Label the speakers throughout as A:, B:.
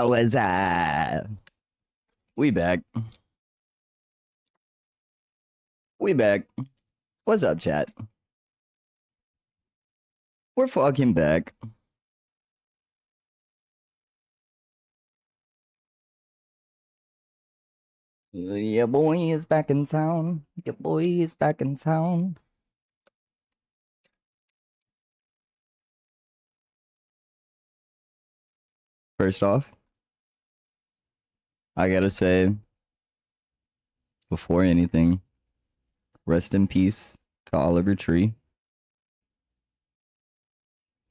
A: Was we back. We back. What's up, chat? We're fucking back. Your boy is back in town. Your boy is back in town. First off, I gotta say, before anything, rest in peace to Oliver Tree.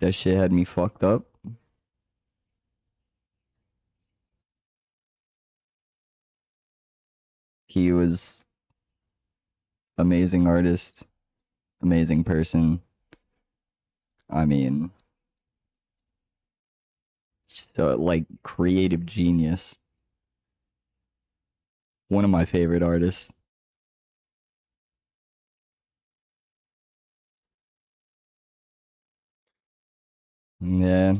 A: That shit had me fucked up. He was amazing artist, amazing person. I mean, so like creative genius. One of my favorite artists. Yeah.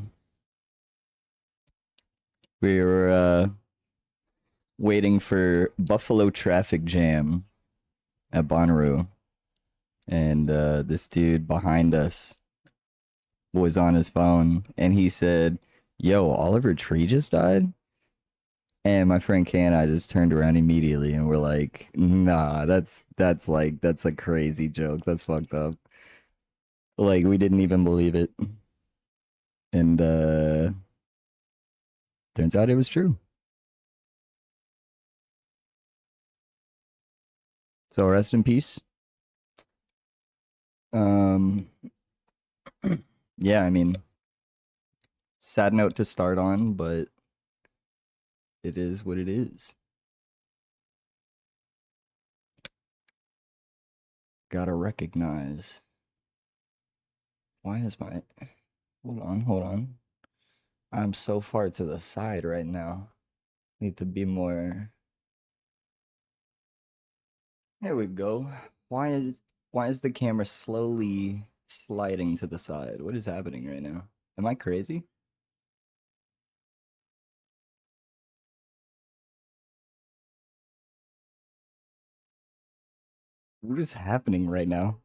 A: We were waiting for Buffalo traffic jam at Bonnaroo, and this dude behind us was on his phone, and he said, "Yo, Oliver Tree just died." And my friend Kay and I just turned around immediately, and we're like, "Nah, that's a crazy joke. That's fucked up." Like we didn't even believe it, and turns out it was true. So rest in peace. Um, yeah, I mean, sad note to start on, but it is what it is. Gotta recognize. Why is my. Hold on. I'm so far to the side right now. Need to be more. There we go. Why is the camera slowly sliding to the side? What is happening right now? Am I crazy? What is happening right now?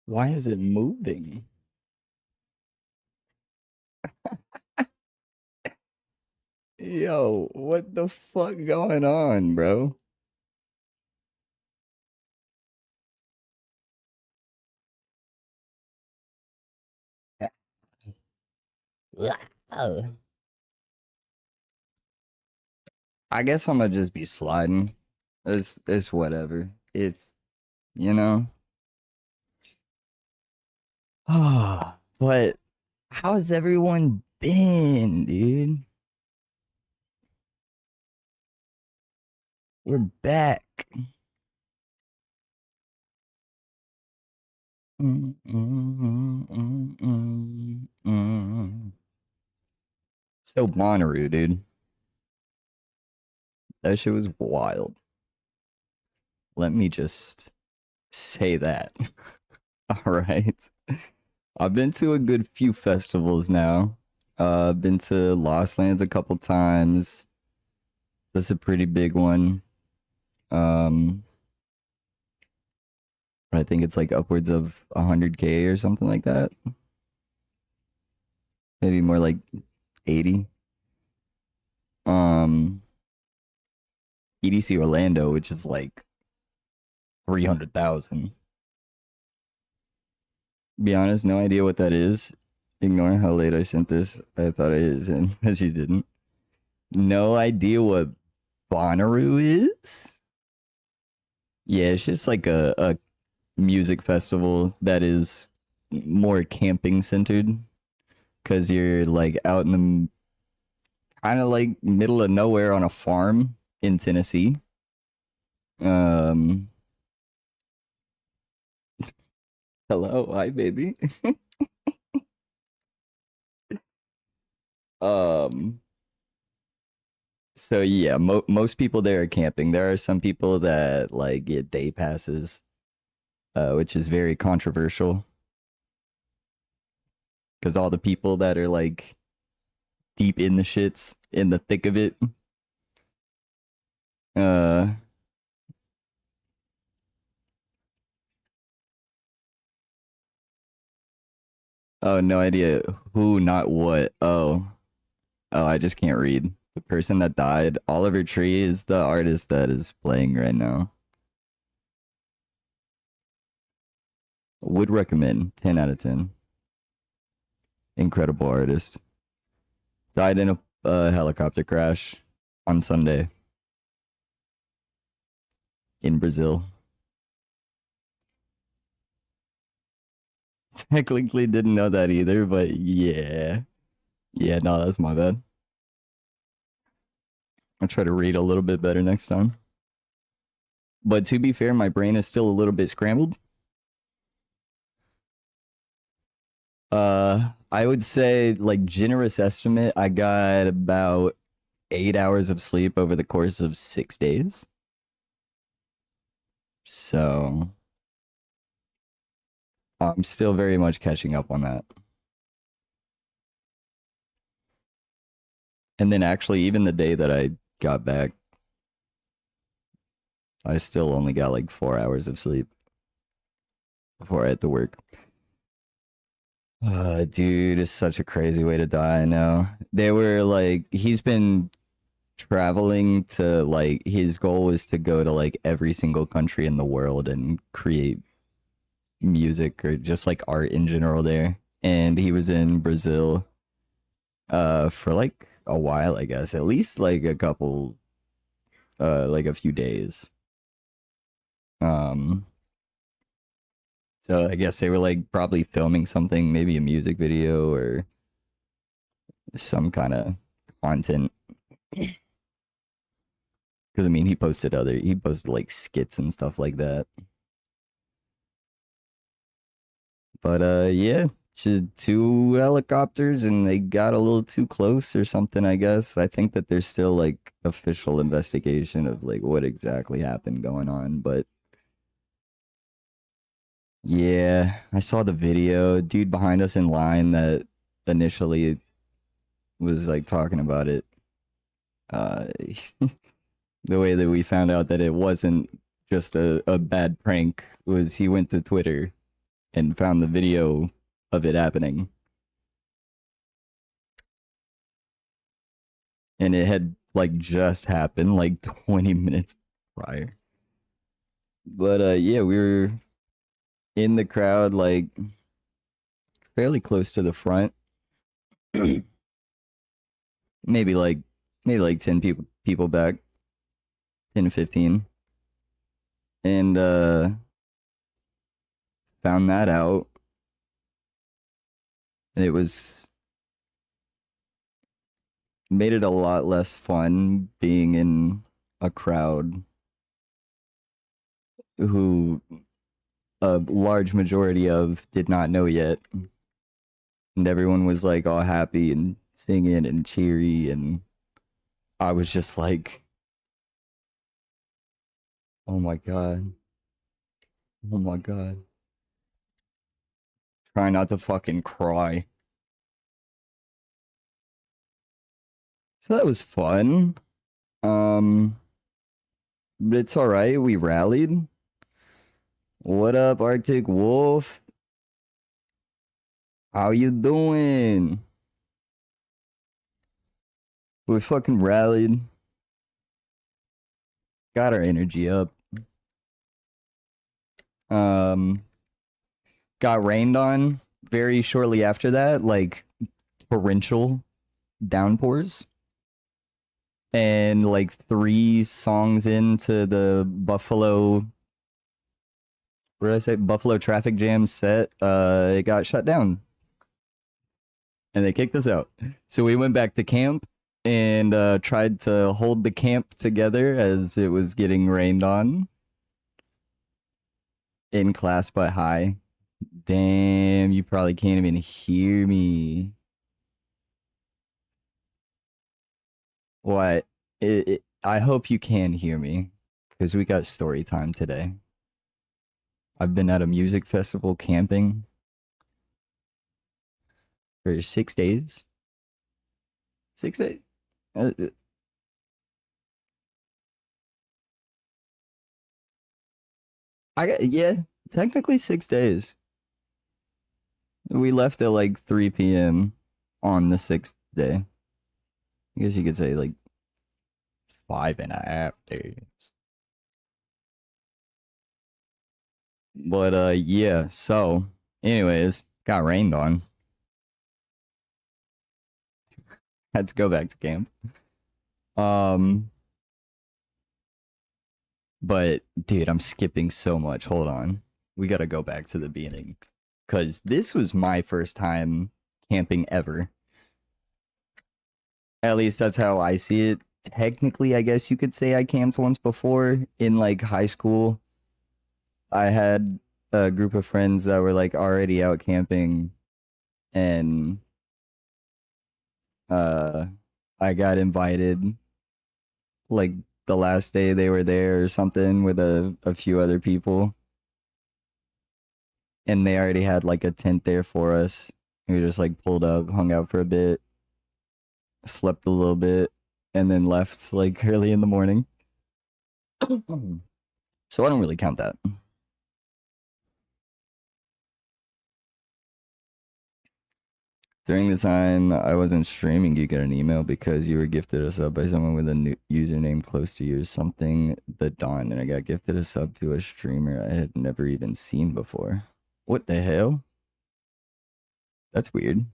A: Why is it moving? Yo, what the fuck going on, bro? I guess I'm gonna just be sliding. It's whatever. It's you know. Ah, but how's everyone been, dude? We're back. Mm, mm, mm, mm, mm. So Bonnaroo, dude. That shit was wild. Let me just say that. All right. I've been to a good few festivals now. Been to Lost Lands a couple times. That's a pretty big one. Um, I think it's like upwards of 100K or something like that. Maybe more like 80. Um, EDC Orlando, which is like 300,000. Be honest, no idea what that is. Ignore how late I sent this. I thought it is, and she didn't. No idea what Bonnaroo is. Yeah, it's just like a music festival that is more camping centered because you're like out in the kind of like middle of nowhere on a farm in Tennessee. Um, hello, hi baby. um, So yeah, most people there are camping. There are some people that like get day passes, which is very controversial because all the people that are like deep in the shits, in the thick of it, uh, oh, no idea who, not what. Oh, I just can't read. The person that died, Oliver Tree, is the artist that is playing right now. Would recommend. 10 out of 10. Incredible artist. Died in a helicopter crash on Sunday in Brazil. Technically didn't know that either, but yeah. Yeah, no, that's my bad. I'll try to read a little bit better next time. But to be fair, my brain is still a little bit scrambled. I would say, like, generous estimate, I got about 8 hours of sleep over the course of 6 days. So I'm still very much catching up on that. And then actually, even the day that I got back, I still only got like 4 hours of sleep before I had to work. Dude, it's such a crazy way to die. I know. They were like, he's been traveling to like, his goal was to go to like every single country in the world and create music or just like art in general there. And he was in Brazil for like a while, I guess. At least like a couple like a few days. Um so I guess they were like probably filming something, maybe a music video or some kind of content. Because I mean, he posted like skits and stuff like that. But yeah, just two helicopters and they got a little too close or something, I guess. I think that there's still like official investigation of like what exactly happened going on, but yeah, I saw the video. Dude behind us in line that initially was like talking about it. Uh the way that we found out that it wasn't just a bad prank was he went to Twitter and found the video of it happening. And it had like just happened like 20 minutes prior. But yeah, we were in the crowd like fairly close to the front. maybe like maybe like 10 people back, 10 to 15. And found that out. And it was made it a lot less fun being in a crowd who a large majority of did not know yet. And everyone was like all happy and singing and cheery. And I was just like, oh my God. Oh my God. Try not to fucking cry. So that was fun. Um, but it's all right. We rallied. What up, Arctic Wolf? How you doing? We fucking rallied. Got our energy up. Um, got rained on very shortly after that, like torrential downpours. And like 3 songs into the Buffalo, what did I say? Buffalo traffic jam set, it got shut down. And they kicked us out. So we went back to camp and tried to hold the camp together as it was getting rained on. In class but high. Damn, you probably can't even hear me. What? I hope you can hear me because we got story time today. I've been at a music festival camping for 6 days. 6 days? Uh, uh, I got, yeah, technically 6 days. We left at like 3 p.m. on the sixth day. I guess you could say like 5.5 days. But yeah, so anyways, got rained on. Had to go back to camp. Um, but dude, I'm skipping so much. Hold on. We gotta go back to the beginning. Cause this was my first time camping ever. At least that's how I see it. Technically, I guess you could say I camped once before in like high school. I had a group of friends that were like already out camping, and uh I got invited like the last day they were there or something with a few other people, and they already had like a tent there for us. We just like pulled up, hung out for a bit, slept a little bit, and then left like early in the morning. So I don't really count that. During the time I wasn't streaming, you got an email because you were gifted a sub by someone with a new username close to yours, something the Dawn, and I got gifted a sub to a streamer I had never even seen before. What the hell? That's weird.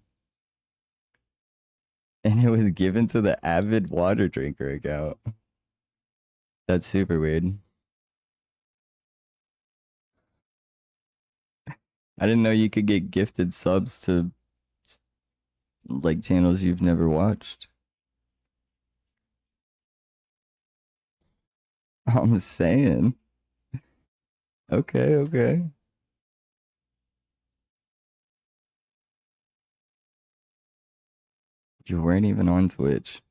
A: And it was given to the Avid Water Drinker account. That's super weird. I didn't know you could get gifted subs to like channels you've never watched. I'm saying. Okay, okay. You weren't even on Twitch.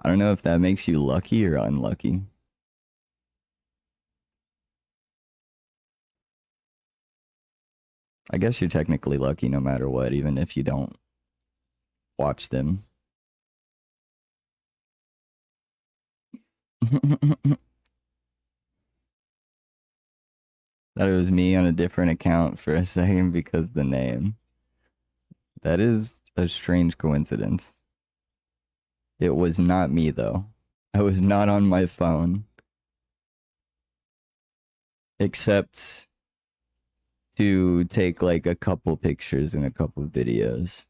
A: I don't know if that makes you lucky or unlucky. I guess you're technically lucky no matter what, even if you don't watch them. That it was me on a different account for a second because the name. That is a strange coincidence. It was not me though. I was not on my phone. Except to take like a couple pictures and a couple videos.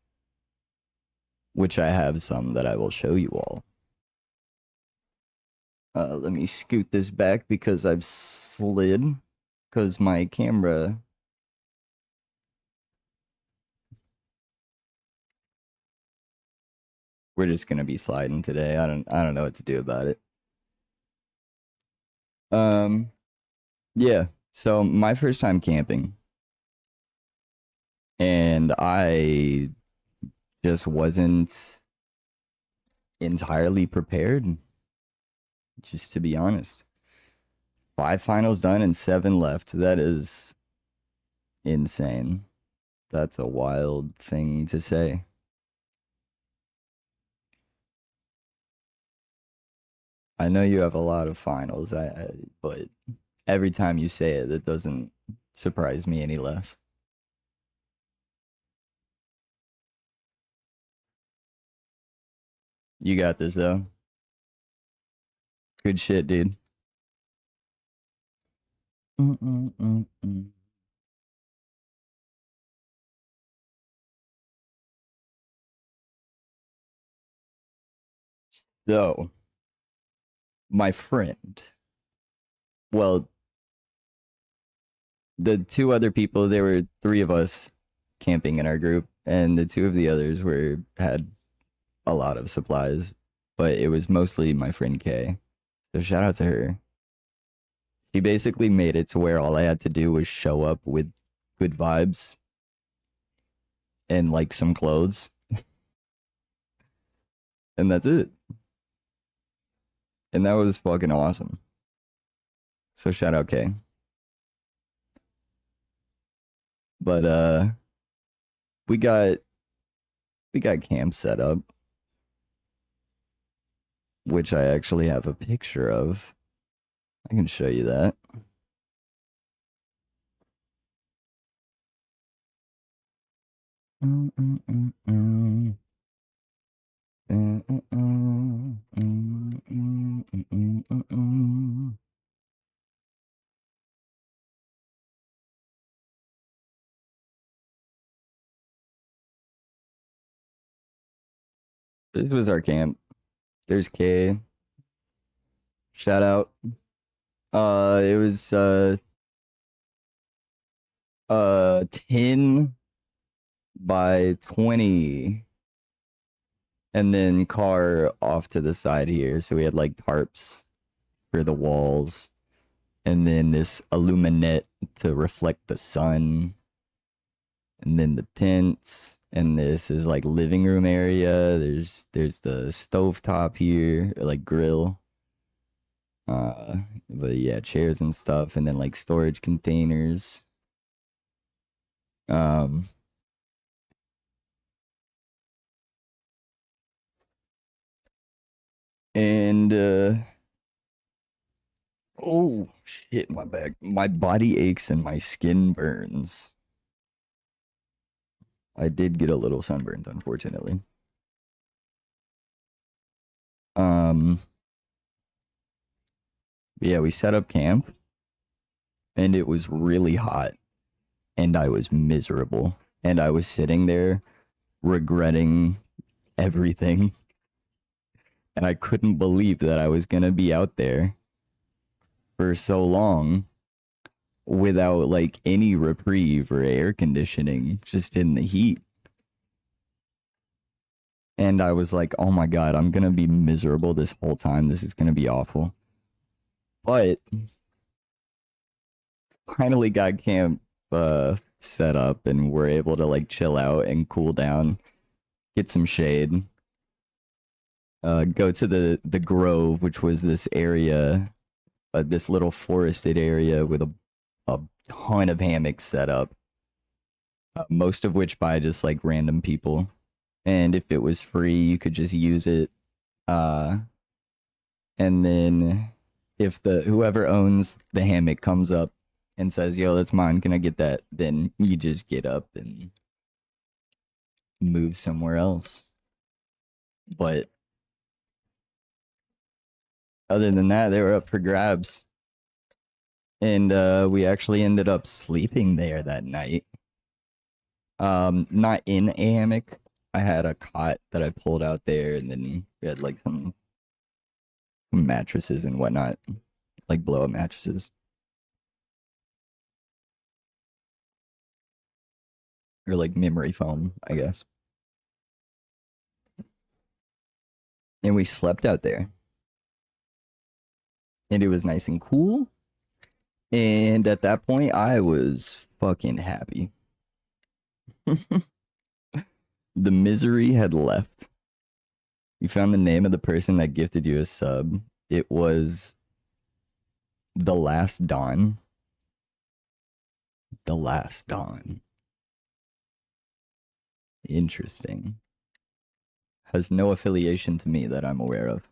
A: Which I have some that I will show you all. Let me scoot this back because I've slid. Because my camera. We're just gonna be sliding today. I don't know what to do about it. Um yeah. So my first time camping. And I just wasn't entirely prepared, just to be honest. 5 finals done and 7 left. That is insane. That's a wild thing to say. I know you have a lot of finals, but every time you say it, it doesn't surprise me any less. You got this though. Good shit, dude. Mm-mm-mm-mm. So, my friend, well, the two other people, there were 3 of us camping in our group, and the 2 of the others were had a lot of supplies, but it was mostly my friend Kay. So shout out to her. She basically made it to where all I had to do was show up with good vibes and like some clothes. And that's it. And that was fucking awesome. So shout out K. But we got we got camp set up, which I actually have a picture of. I can show you that. This was our camp. There's K. Shout out. It was 10 by 20, and then car off to the side here. So we had like tarps for the walls, and then this illuminate to reflect the sun, and then the tents. And this is like living room area. There's the stovetop here, like grill. But yeah, chairs and stuff, and then like storage containers. Um, and oh shit, my back, my body aches and my skin burns. I did get a little sunburned, unfortunately. Um, yeah, we set up camp, and it was really hot, and I was miserable, and I was sitting there regretting everything, and I couldn't believe that I was gonna be out there for so long without like any reprieve or air conditioning, just in the heat. And I was like, oh my God, I'm gonna be miserable this whole time. This is gonna be awful. But finally got camp set up, and we're able to like chill out and cool down, get some shade. Go to the grove, which was this area, this little forested area with a ton of hammocks set up, most of which by just like random people. And if it was free, you could just use it. Uh, and then if the whoever owns the hammock comes up and says, "Yo, that's mine. Can I get that?" Then you just get up and move somewhere else. But other than that, they were up for grabs. And we actually ended up sleeping there that night. Not in a hammock. I had a cot that I pulled out there, and then we had like some mattresses and whatnot, like blow up mattresses. Or like memory foam, I guess. And we slept out there. And it was nice and cool. And at that point, I was fucking happy. The misery had left. You found the name of the person that gifted you a sub. It was The Last Dawn. The Last Dawn. Interesting. Has no affiliation to me that I'm aware of.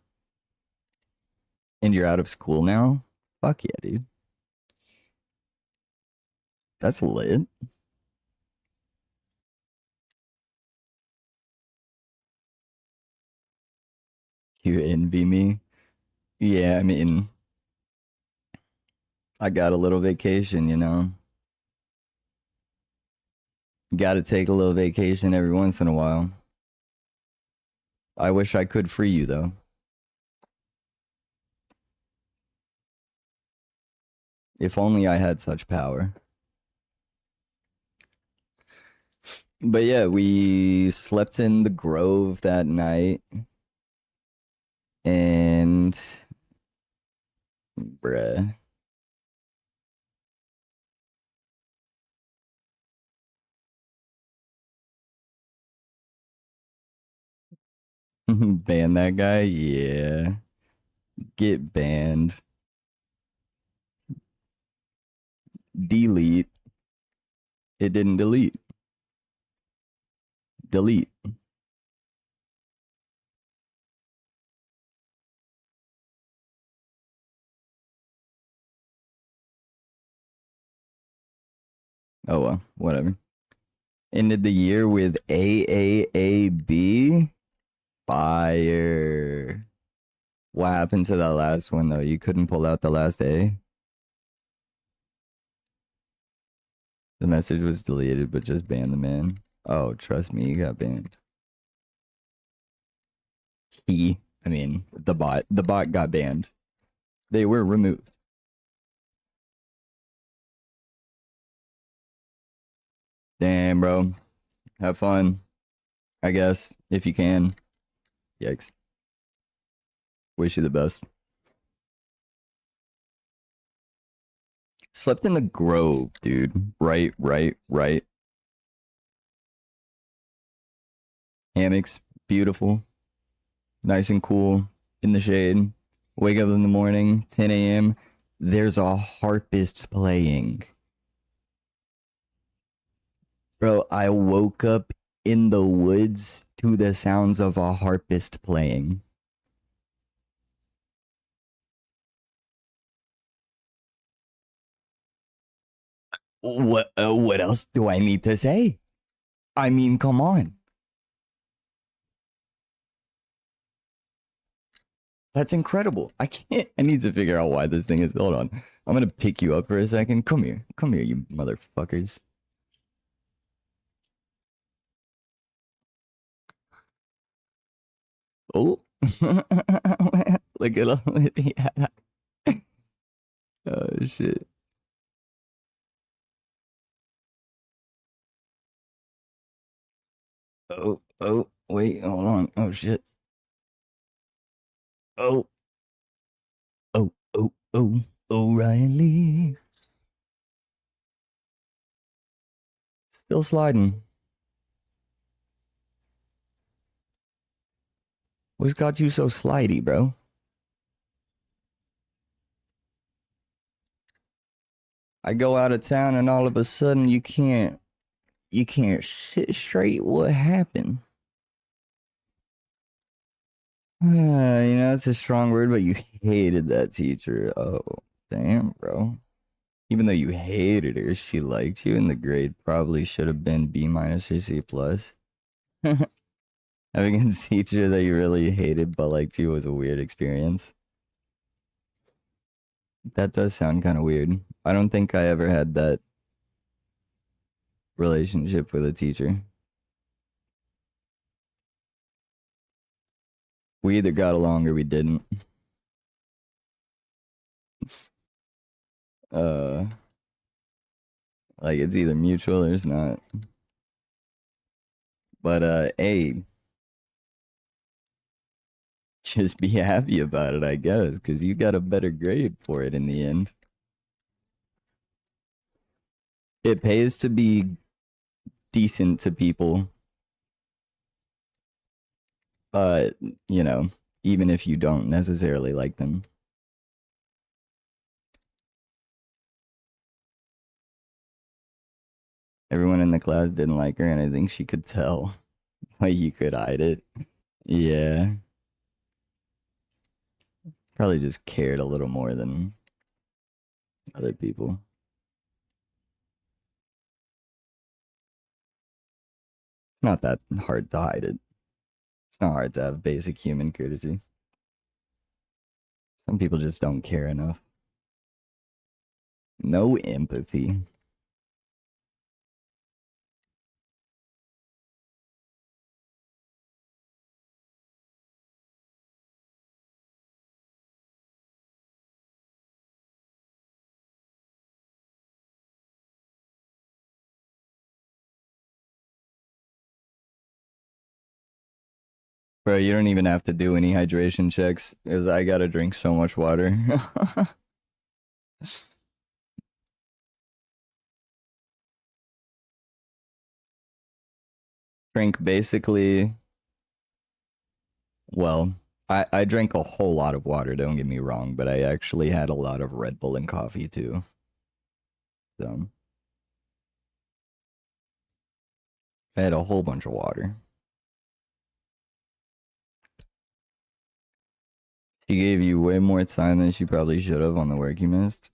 A: And you're out of school now? Fuck yeah, dude. That's lit. You envy me? Yeah, I mean, I got a little vacation, you know? Gotta take a little vacation every once in a while. I wish I could free you, though. If only I had such power. But yeah, we slept in the grove that night. And bruh. Ban that guy? Yeah. Get banned. Delete. It didn't delete. Delete. Oh well, whatever. Ended the year with AAAB. Fire. What happened to that last one though? You couldn't pull out the last A? The message was deleted, but just ban the man. Oh, trust me, you got banned. I mean, the bot. The bot got banned. They were removed. Damn, bro. Have fun, I guess, if you can. Yikes. Wish you the best. Slept in the Grove, dude. Right. Hammocks, beautiful. Nice and cool in the shade. Wake up in the morning, 10 a.m. There's a harpist playing. Bro, I woke up in the woods to the sounds of a harpist playing. What else do I need to say? I mean, come on. That's incredible. I can't. I need to figure out why this thing is. Hold on. I'm gonna pick you up for a second. Come here. Come here, you motherfuckers. Oh. Look at him. Yeah. Oh, shit. Oh, wait, hold on. Oh, shit. Oh, oh, O'Reilly. Still sliding. What's got you so slidey, bro? I go out of town and all of a sudden you can't sit straight. What happened? It's a strong word, but you hated that teacher. Oh, damn, bro. Even though you hated her, she liked you, and the grade probably should have been B minus or C plus. Having a teacher that you really hated but liked you was a weird experience. That does sound kind of weird. I don't think I ever had that relationship with a teacher. We either got along or we didn't. Uh, like it's either mutual or it's not. But hey, just be happy about it, I guess, because you got a better grade for it in the end. It pays to be decent to people, uh, you know, even if you don't necessarily like them. Everyone in the class didn't like her, and I think she could tell. But you could hide it. Yeah. Probably just cared a little more than other people. It's not that hard to hide it. It's not hard to have basic human courtesy. Some people just don't care enough. No empathy. Bro, you don't even have to do any hydration checks because I gotta drink so much water. Drink basically Well, I drank a whole lot of water, don't get me wrong, but I actually had a lot of Red Bull and coffee too. So I had a whole bunch of water. She gave you way more time than she probably should have on the work you missed.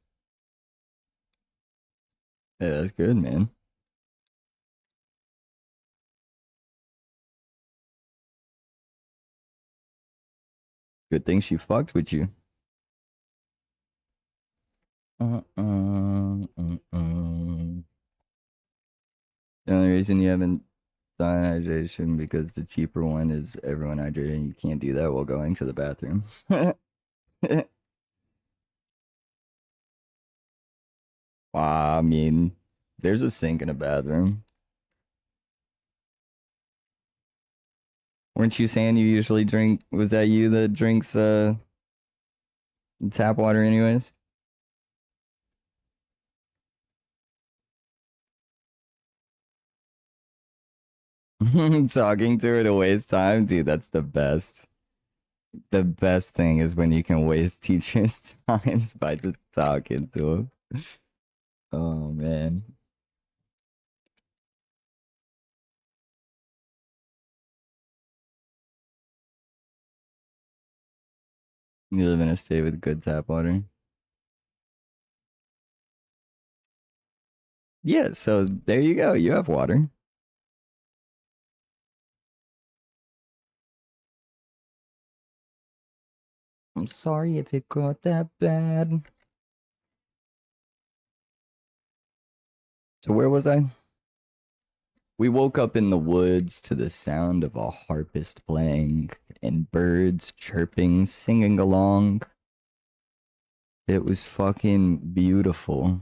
A: Yeah, that's good, man. Good thing she fucked with you. The only reason you haven't done hydration because the cheaper one is everyone hydrated and you can't do that while going to the bathroom. I mean, there's a sink in a bathroom. Weren't you saying you usually drink? Was that you that drinks tap water anyways? Talking to her to waste time, dude, that's the best. The best thing is when you can waste teachers' times by just talking to them. Oh man. You live in a state with good tap water? Yeah, so there you go. You have water. I'm sorry if it got that bad. So where was I? We woke up in the woods to the sound of a harpist playing and birds chirping, singing along. It was fucking beautiful.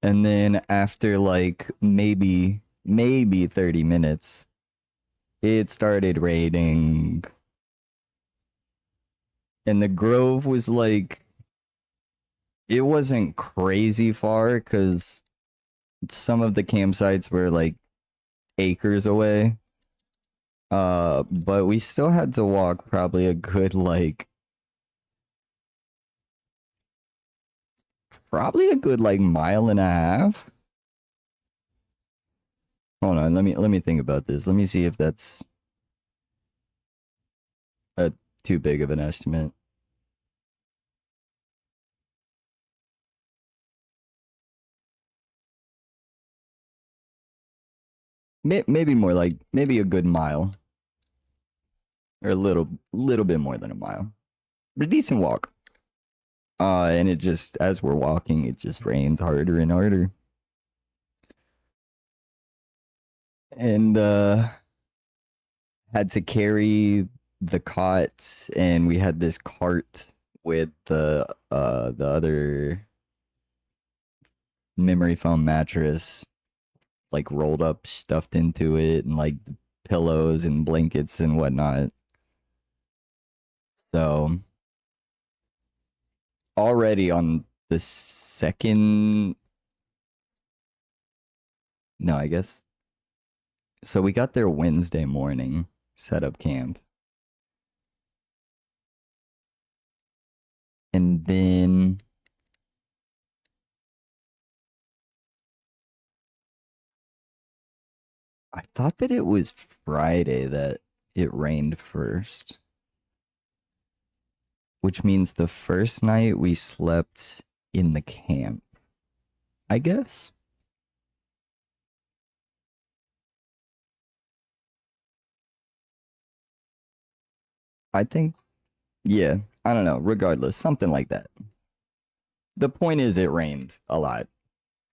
A: And then after like maybe 30 minutes, it started raining. And the grove was like, it wasn't crazy far because some of the campsites were like acres away. But we still had to walk probably a good like mile and a half. Hold on, let me think about this. Let me see if that's a too big of an estimate. Maybe more like maybe a good mile or a little bit more than a mile. But a decent walk. And it just as we're walking, it just rains harder and harder. And had to carry the cot and we had this cart with the other memory foam mattress like rolled up stuffed into it and like pillows and blankets and whatnot. So already on the second, no, I guess, so we got there Wednesday morning, set up camp. And then I thought that it was Friday that it rained first, which means the first night we slept in the camp, I guess. I think, yeah, I don't know, regardless, something like that. The point is, it rained a lot,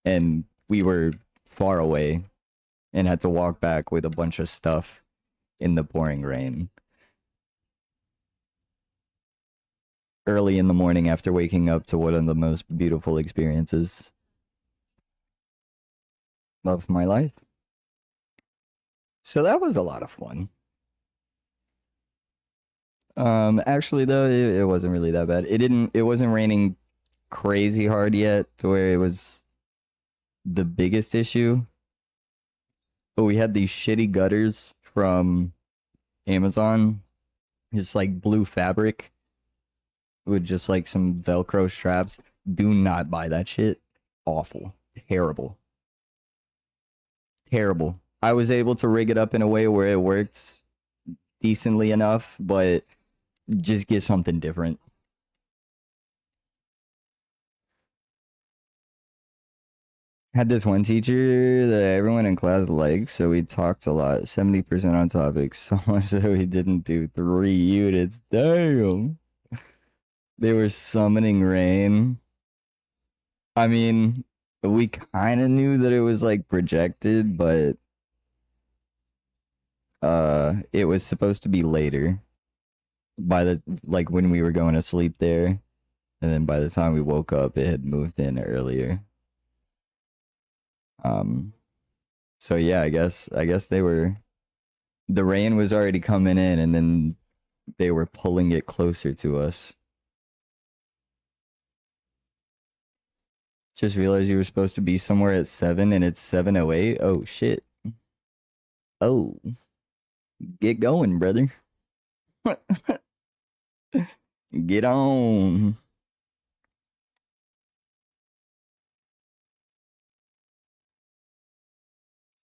A: and we were far away and had to walk back with a bunch of stuff in the pouring rain. Early in the morning after waking up to one of the most beautiful experiences of my life. So that was a lot of fun. Actually though, it wasn't really that bad. It wasn't raining crazy hard yet to where it was the biggest issue. But we had these shitty gutters from Amazon Just like blue fabric with just like some Velcro straps. Do not buy that shit. Awful. Terrible. Terrible. I was able to rig it up in a way where it worked decently enough, but just get something different. Had this one teacher that everyone in class liked, so we talked a lot, 70% on topics, so much so we didn't do 3 units. Damn. They were summoning rain. I mean, we kind of knew that it was like projected, but it was supposed to be later by the like when we were going to sleep there, and then by the time we woke up it had moved in earlier. So yeah, I guess the rain was already coming in and then they were pulling it closer to us. Just realized you were supposed to be somewhere at 7 and it's 7:08. Oh shit. Oh. Get going, brother. Get on.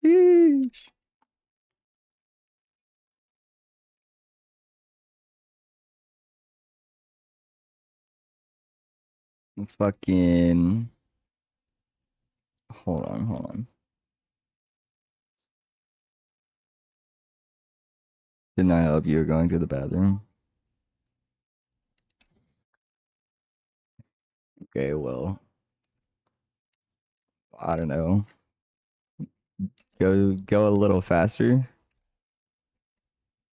A: Sheesh. Fucking. Hold on, hold on. Didn't I help you were going to the bathroom? Okay, well, I don't know. Go a little faster.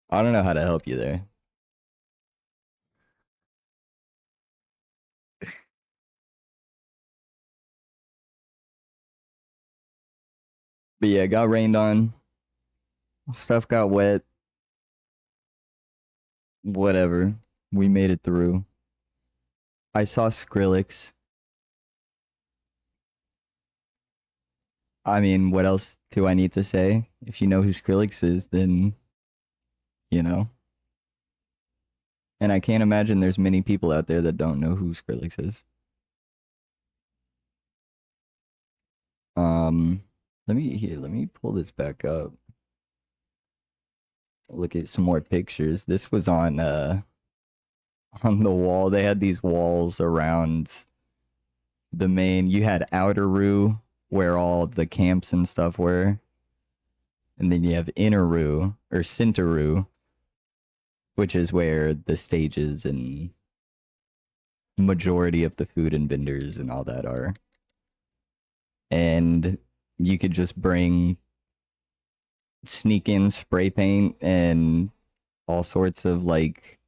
A: I don't know how to help you there. But yeah, got rained on. Stuff got wet. Whatever. We made it through. I saw Skrillex. I mean, what else do I need to say? If you know who Skrillex is, then you know. And I can't imagine there's many people out there that don't know who Skrillex is. Let me pull this back up. Look at some more pictures. This was on the wall. They had these walls around the main. You had Outer Roo, where all the camps and stuff were. And then you have Inner Roo, or Center Roo, which is where the stages and majority of the food and vendors and all that are. And you could just sneak in spray paint and all sorts of like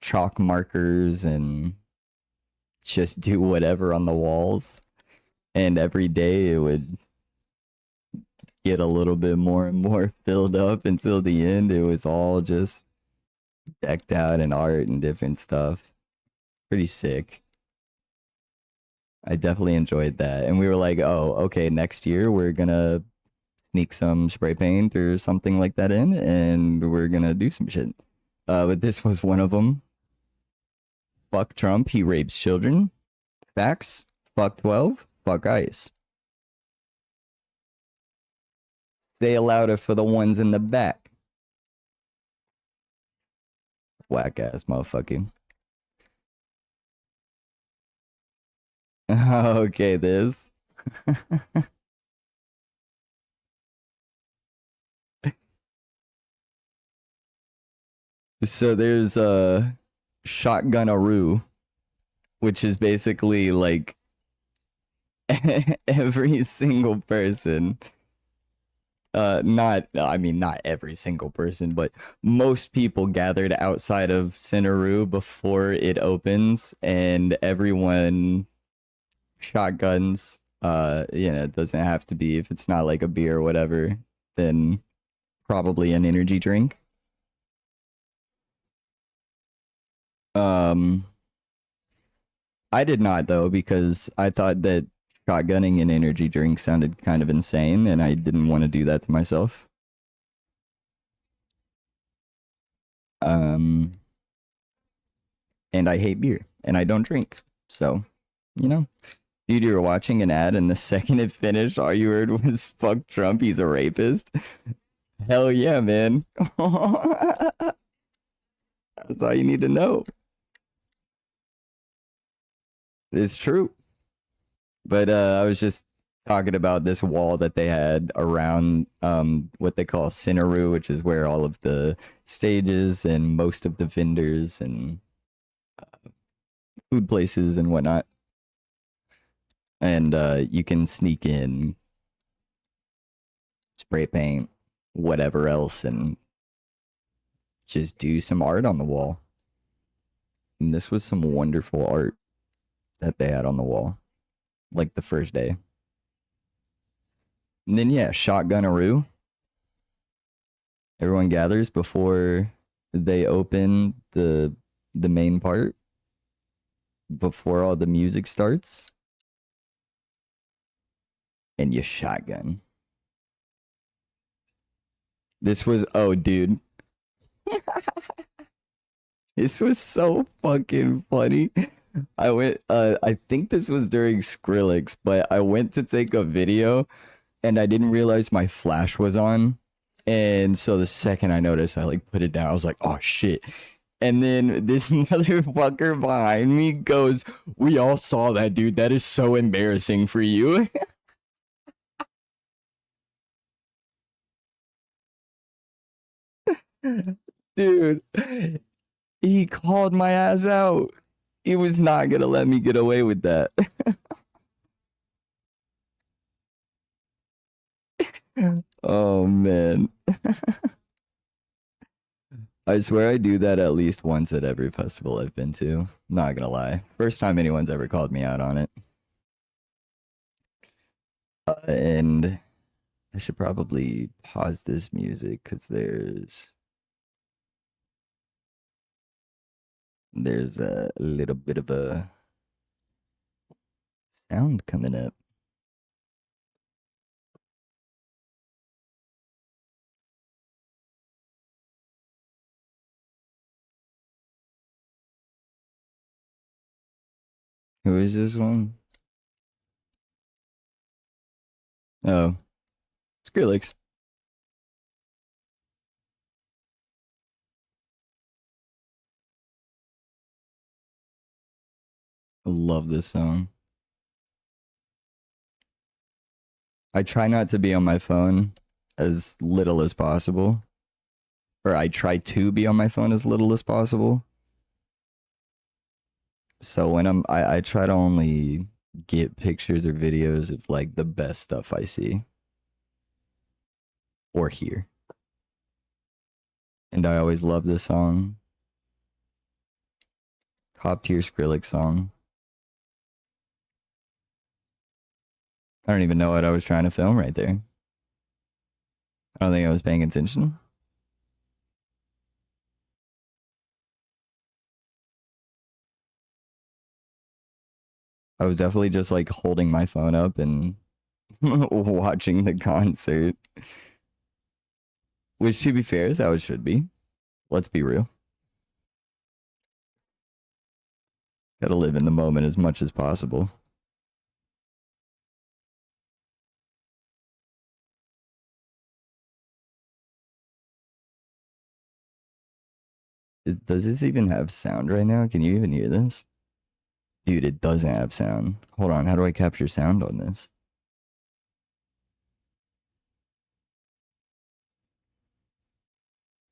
A: chalk markers and just do whatever on the walls. And every day it would get a little bit more and more filled up until the end it was all just decked out in art and different stuff. Pretty sick. I definitely enjoyed that. And we were like, oh, okay, next year we're gonna sneak some spray paint or something like that in and we're gonna do some shit. But this was one of them. Fuck Trump, he rapes children. Facts. Fuck 12. Fuck ICE. Say louder for the ones in the back. Whack ass motherfucking. Okay, this. So there's a shotgunaroo, which is basically like every single person. Not every single person, but most people gathered outside of Cinnaru before it opens, and everyone shotguns. It doesn't have to be, if it's not like a beer or whatever, then probably an energy drink. I did not though, because I thought that shotgunning an energy drink sounded kind of insane, and I didn't want to do that to myself. Um, and I hate beer, and I don't drink. So, you know, dude, you were watching an ad, and the second it finished, all you heard was "fuck Trump, he's a rapist." Hell yeah, man. That's all you need to know. It's true. But I was just talking about this wall that they had around what they call Cinnaroo, which is where all of the stages and most of the vendors and food places and whatnot. And you can sneak in, spray paint, whatever else, and just do some art on the wall. And this was some wonderful art that they had on the wall, like the first day. And then yeah, shotgunaroo. Everyone gathers before they open the main part, before all the music starts, and you shotgun. This was dude. This was so fucking funny. I went I think this was during Skrillex, but I went to take a video and I didn't realize my flash was on. And so the second I noticed, I like put it down. I was like, oh shit. And then this motherfucker behind me goes, "We all saw that, dude. That is so embarrassing for you." Dude, he called my ass out. He was not gonna let me get away with that. Oh man. I swear I do that at least once at every festival I've been to. Not gonna lie. First time anyone's ever called me out on it. And I should probably pause this music because there's a little bit of a sound coming up. Who is this one? Oh, Skrillex. I love this song. I try not to be on my phone as little as possible. Or I try to be on my phone as little as possible. So when I try to only get pictures or videos of like the best stuff I see or hear. And I always love this song. Top tier Skrillex song. I don't even know what I was trying to film right there. I don't think I was paying attention. I was definitely just like holding my phone up and watching the concert. Which, to be fair, is how it should be. Let's be real. Gotta live in the moment as much as possible. Does this even have sound right now? Can you even hear this? Dude, it doesn't have sound. Hold on, how do I capture sound on this?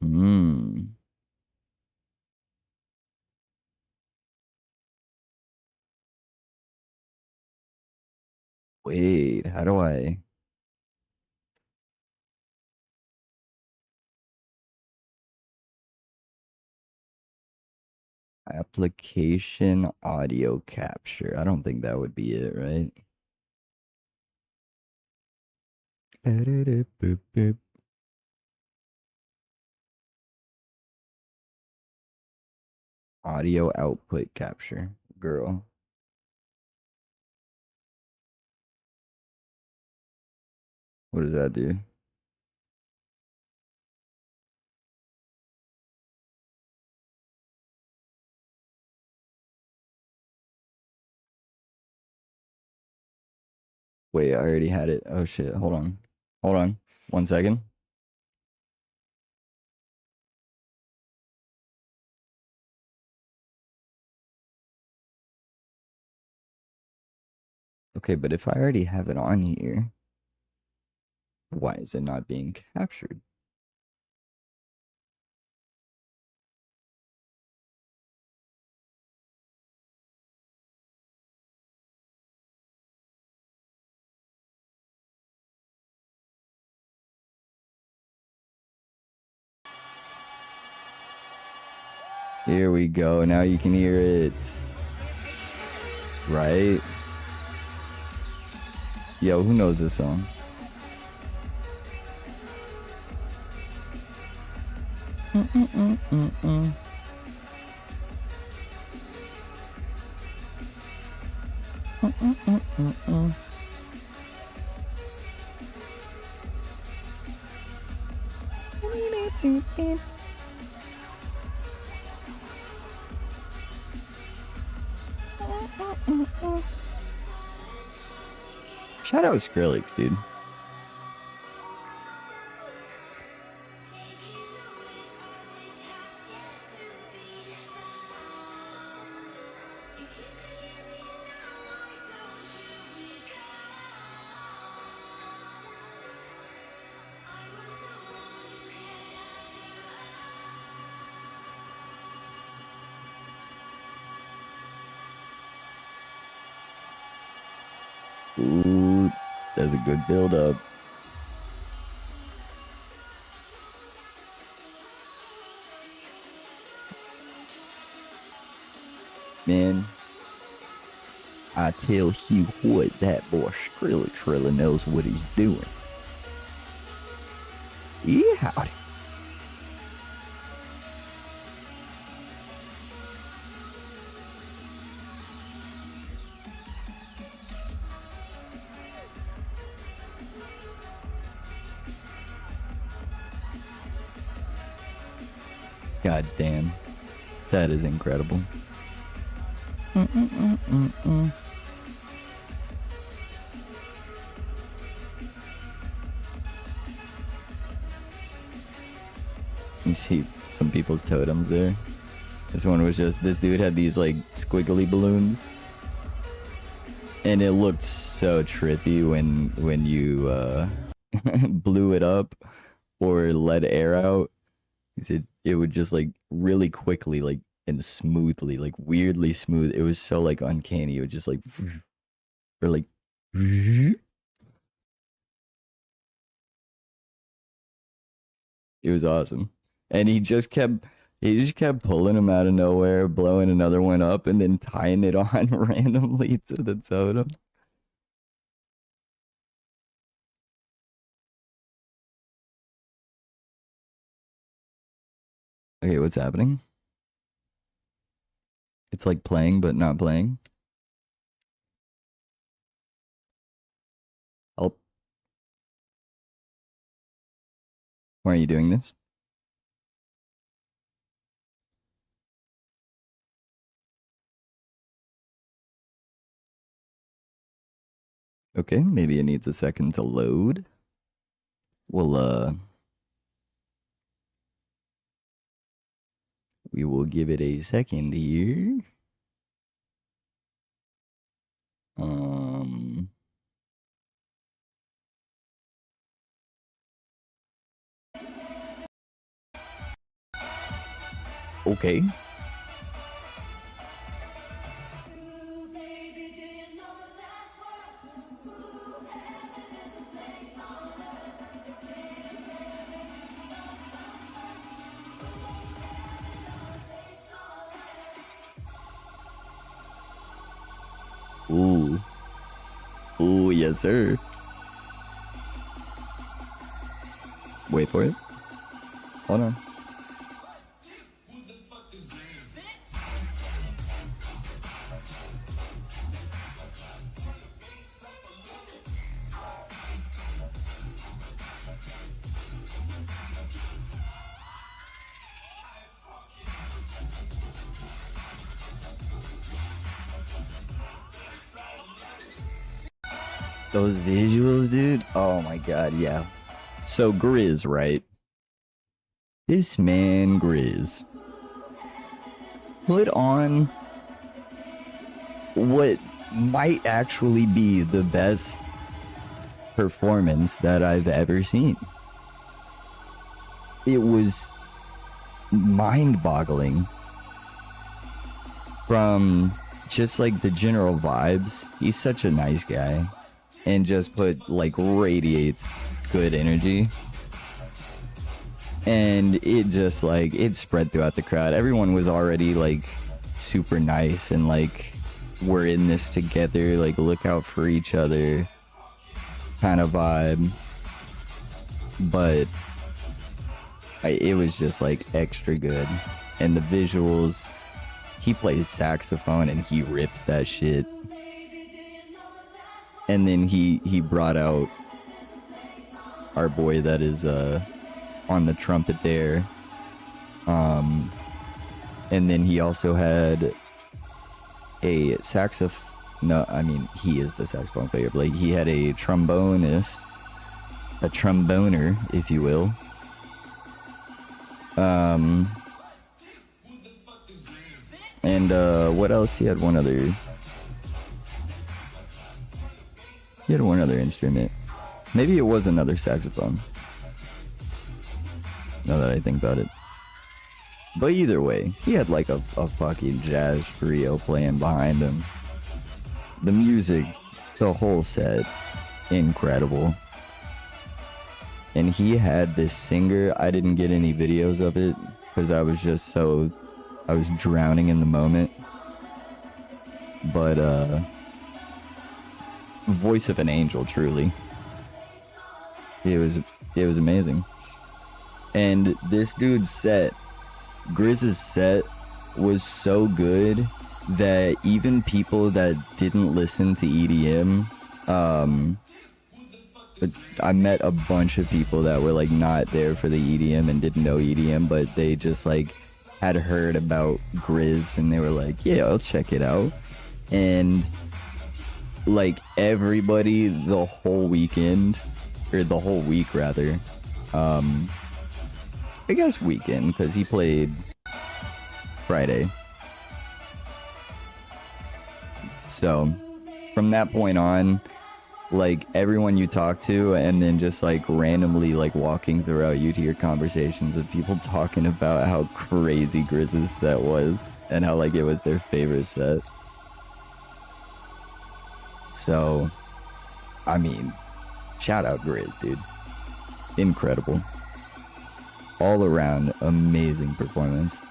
A: Hmm. Wait, how do I? Application audio capture. I don't think that would be it, right? Audio output capture. Girl. What does that do? Wait, I already had it. Oh shit. Hold on. Hold on. 1 second. Okay, but if I already have it on here, why is it not being captured? Here we go. Now you can hear it. Right? Yo, who knows this song? Shout out Skrillex, dude. Ooh, that's a good build up. Man, I tell you what, that boy Skrillex really knows what he's doing. Yeah, howdy. God damn. That is incredible. You see some people's totems there. This one was just, this dude had these like squiggly balloons. And it looked so trippy when you blew it up or let air out. He said it would just like really quickly, like, and smoothly, like weirdly smooth. It was so like uncanny. It would just like, or like, it was awesome. And he just kept pulling them out of nowhere, blowing another one up, and then tying it on randomly to the totem. Okay, what's happening? It's like playing, but not playing. Oh. Why are you doing this? Okay, maybe it needs a second to load. We'll, we will give it a second here. Okay. Ooh. Ooh, yes, sir. Wait for it. Hold on. Those visuals, dude. Oh my god, yeah. So Grizz, right? This man Grizz put on what might actually be the best performance that I've ever seen. It was mind-boggling from just like the general vibes. He's such a nice guy and just radiates good energy. And it just it spread throughout the crowd. Everyone was already super nice and we're in this together, look out for each other kind of vibe. But it was just extra good. And the visuals, he plays saxophone and he rips that shit. And then he brought out our boy that is on the trumpet there. And then he also had a no, I mean, he is the saxophone player, but he had a trombonist, a tromboner, if you will. And what else? He had one other instrument. Maybe it was another saxophone, now that I think about it. But either way, he had a fucking jazz trio playing behind him. The music, the whole set, incredible. And he had this singer, I didn't get any videos of it because I was drowning in the moment. But voice of an angel, truly. It was amazing. And this dude's set, Grizz's set, was so good that even people that didn't listen to EDM, but I met a bunch of people that were not there for the EDM and didn't know EDM, but they just had heard about Grizz and they were yeah, I'll check it out. And everybody the whole weekend, or the whole week rather, I guess weekend, because he played Friday. So from that point on, everyone you talk to, and then just randomly walking throughout, you'd hear conversations of people talking about how crazy Grizz's set was and how it was their favorite set. So I mean, shout out Grizz, dude. Incredible. All around amazing performance.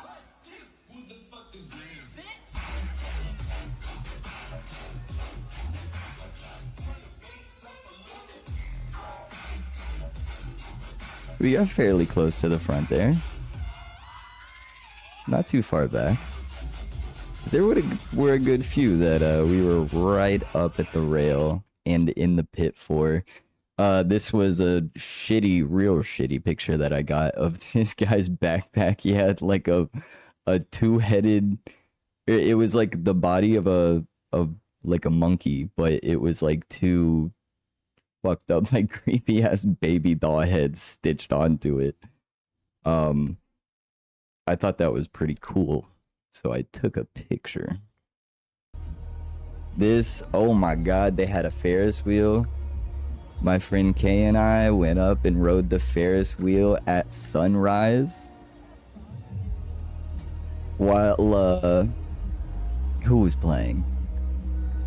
A: We got fairly close to the front there. Not too far back. There were a good few that we were right up at the rail and in the pit for. This was a real shitty picture that I got of this guy's backpack. He had a two-headed. It was the body of a monkey, but it was two fucked up creepy ass baby doll heads stitched onto it. I thought that was pretty cool, so I took a picture. Oh my god, they had a Ferris wheel. My friend Kay and I went up and rode the Ferris wheel at sunrise. While, who was playing?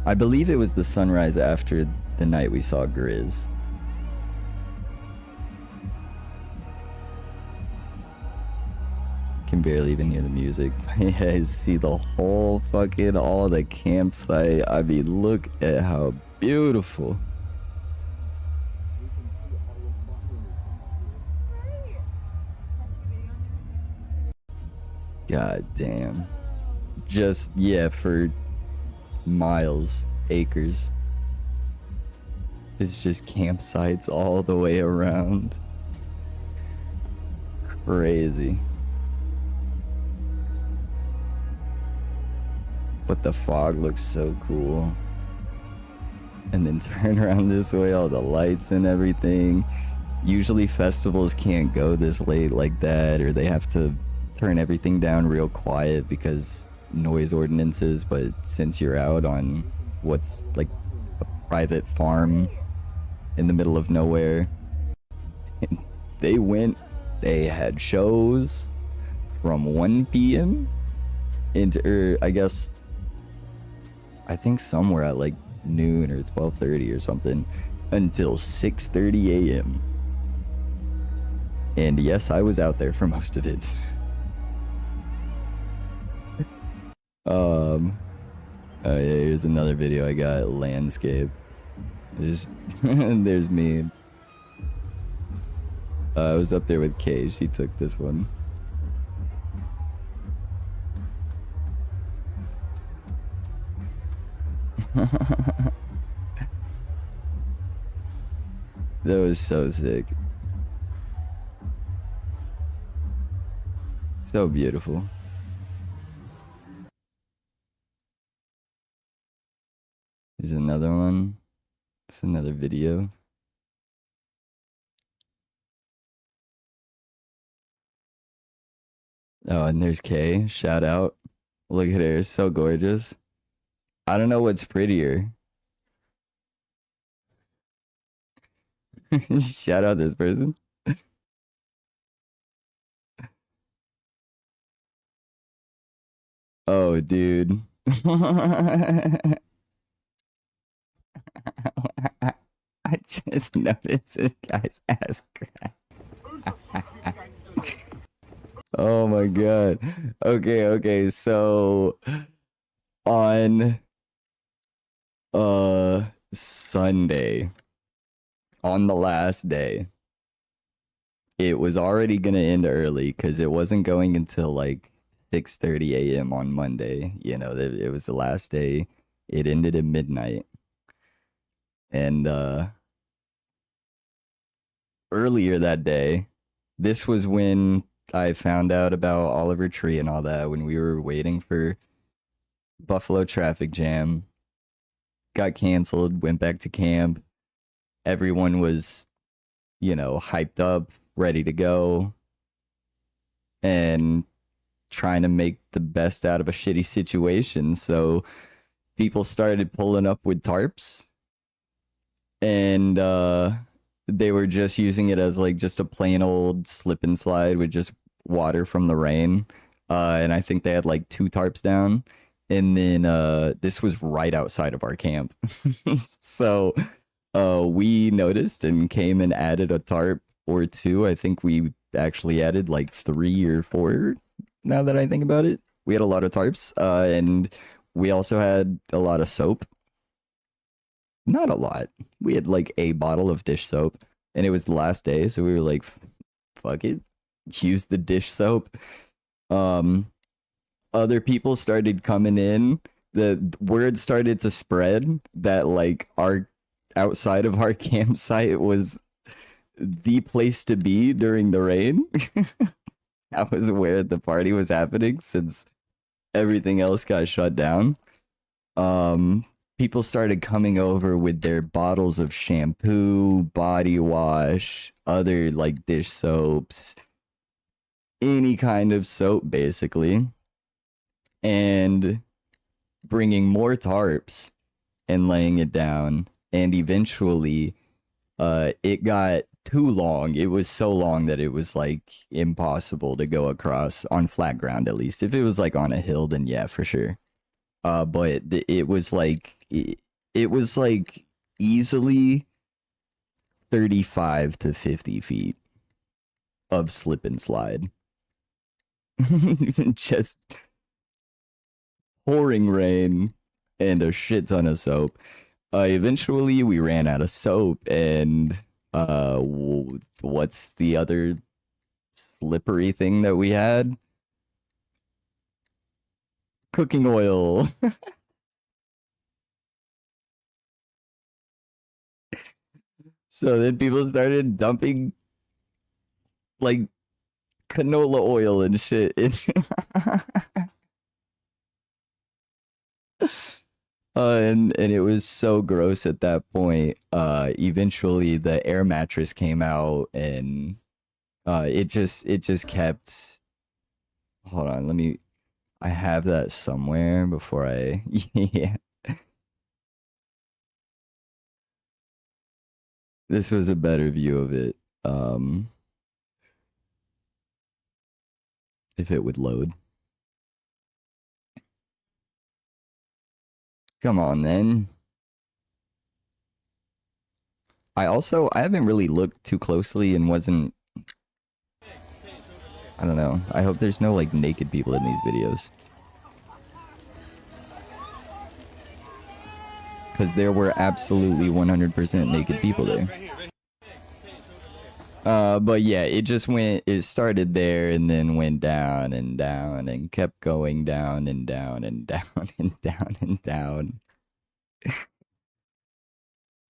A: I believe it was the sunrise after the night we saw Grizz. Can barely even hear the music. I see the whole all the campsite. I mean, look at how beautiful. God damn. Just, yeah, for miles, acres. It's just campsites all the way around. Crazy. But the fog looks so cool. and then turn around this way, all the lights and everything. Usually festivals can't go this late like that, or they have to turn everything down real quiet because noise ordinances. But since you're out on what's like a private farm in the middle of nowhere, they had shows from 1 p.m. into, I think somewhere at like noon or 12:30 or something, until 6:30 a.m. And yes, I was out there for most of it. Oh yeah, here's another video I got. Landscape. There's me. I was up there with Kay. She took this one. That was so sick. So beautiful. There's another one. It's another video. Oh, and there's Kay. Shout out. Look at her. So gorgeous. I don't know what's prettier. Shout out this person. Oh, dude. I just noticed this guy's ass crack. Oh my god. Okay, so on Sunday, on the last day, it was already gonna end early because it wasn't going until like 6:30 a.m. on Monday. You know, it was the last day. It ended at midnight. And earlier that day, this was when I found out about Oliver Tree and all that, when we were waiting for Buffalo traffic jam. Got canceled, went back to camp. Everyone was, hyped up, ready to go, and trying to make the best out of a shitty situation. So people started pulling up with tarps, and they were just using it as like just a plain old slip and slide with just water from the rain. And I think they had like 2 tarps down. And then this was right outside of our camp. So we noticed and came and added a tarp or 2. I think we actually added like 3 or 4 now that I think about it. We had a lot of tarps, and we also had a lot of soap. Not a lot. We had like a bottle of dish soap, and it was the last day, so we were like, fuck it, use the dish soap. Other people started coming in. The word started to spread that like our outside of our campsite was the place to be during the rain. I was aware the party was happening since everything else got shut down. People started coming over with their bottles of shampoo, body wash, other like dish soaps, any kind of soap basically, and bringing more tarps and laying it down. And eventually it got too long. It was so long that it was like impossible to go across on flat ground. At least if it was like on a hill, then yeah, for sure. But it was like easily 35 to 50 feet of slip and slide. Just pouring rain and a shit ton of soap. Eventually we ran out of soap, and what's the other slippery thing that we had? Cooking oil. So then people started dumping like canola oil and shit in And it was so gross at that point. Eventually the air mattress came out, and it just kept. Hold on, let me. I have that somewhere before I. Yeah, this was a better view of it. Um, if it would load. Come on, then. I haven't really looked too closely and wasn't. I don't know. I hope there's no like naked people in these videos. Because there were absolutely 100% naked people there. But yeah, it started there and then went down and down and kept going down and down and down and down and down.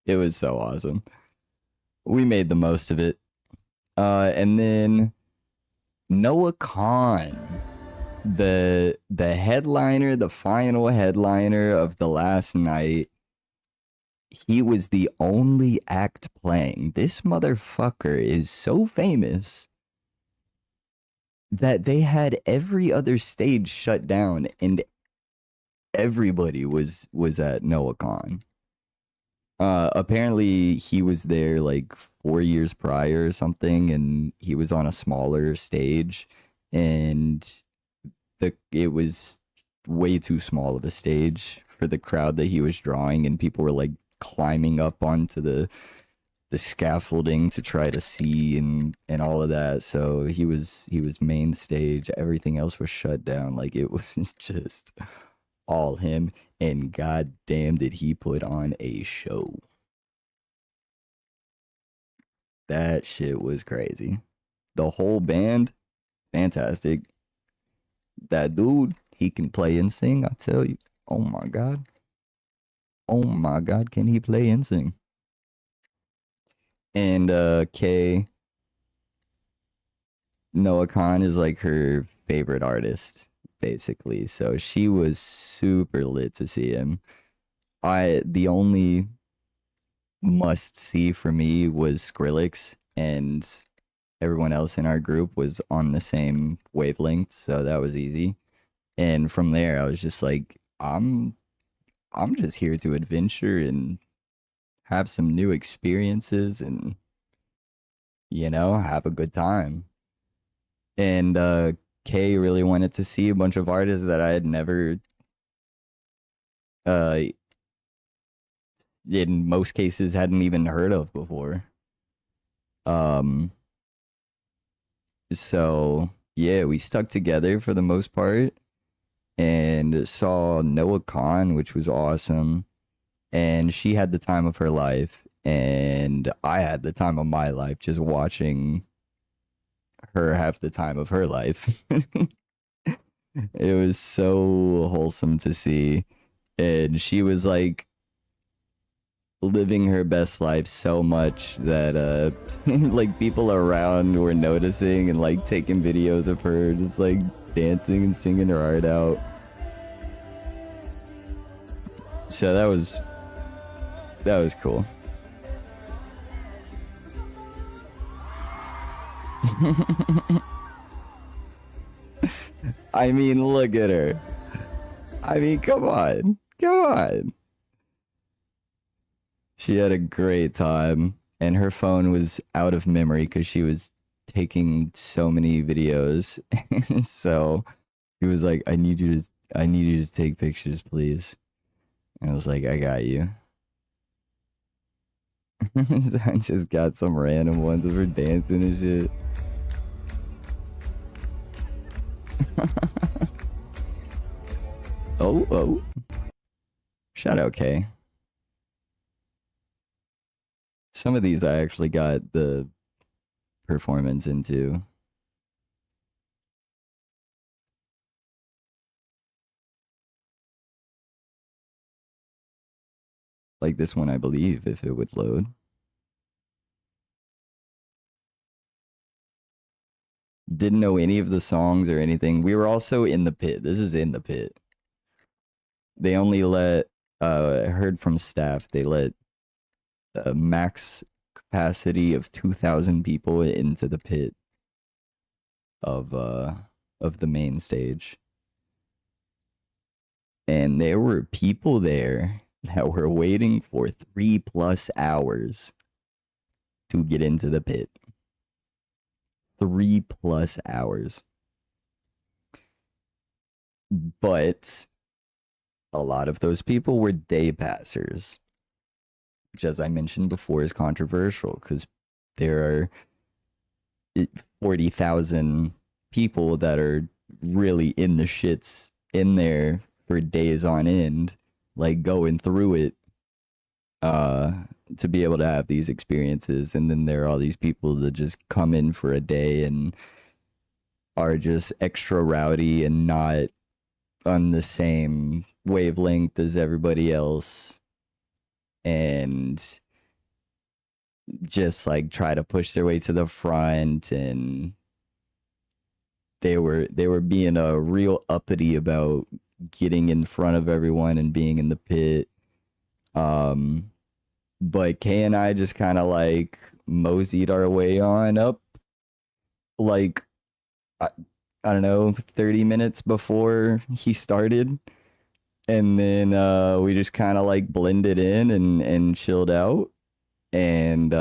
A: It was so awesome. We made the most of it. And then Noah Khan, the headliner, the final headliner of the last night. He was the only act playing. This motherfucker is so famous that they had every other stage shut down and everybody was at Noah Khan. Apparently he was there like 4 years prior or something, and he was on a smaller stage, and it was way too small of a stage for the crowd that he was drawing, and people were like climbing up onto the scaffolding to try to see and all of that. So he was main stage. Everything else was shut down. Like it was just all him, and god damn did he put on a show. That shit was crazy. The whole band, fantastic. That dude, he can play and sing, I tell you. Oh my god. Oh my god, can he play and sing? And Kay, Noah Khan is like her favorite artist, basically. So she was super lit to see him. The only must see for me was Skrillex, and everyone else in our group was on the same wavelength, so that was easy. And from there I was just like, I'm just here to adventure and have some new experiences and have a good time. And Kay really wanted to see a bunch of artists that I had never uh in most cases hadn't even heard of before. Um so yeah, we stuck together for the most part and saw Noah Khan, which was awesome. And she had the time of her life, and I had the time of my life just watching her have the time of her life. It was so wholesome to see. And she was like living her best life so much that like people around were noticing and like taking videos of her just like dancing and singing her heart out. So that was cool. I mean, look at her. I mean, come on. Come on. She had a great time, and her phone was out of memory because she was taking so many videos. So he was like, I need you to take pictures, please. And I was like, I got you. I just got some random ones of her dancing and shit. Oh. Shout out Kay. Some of these I actually got the performance into. Like this one, I believe, if it would load. Didn't know any of the songs or anything. We were also in the pit. This is in the pit. They only let I heard from staff they let a max capacity of 2,000 people into the pit of uh of the main stage, and there were people there that were waiting for 3+ hours to get into the pit. 3+ hours. But a lot of those people were day passers, which, as I mentioned before, is controversial because there are 40,000 people that are really in the shits in there for days on end, like going through it uh to be able to have these experiences. And then there are all these people that just come in for a day and are just extra rowdy and not on the same wavelength as everybody else, and just like try to push their way to the front. And they were being a real uppity about getting in front of everyone and being in the pit. But Kay and I just kind of like moseyed our way on up, like I, I don't know, 30 minutes before he started. And then we just kind of like blended in and chilled out. And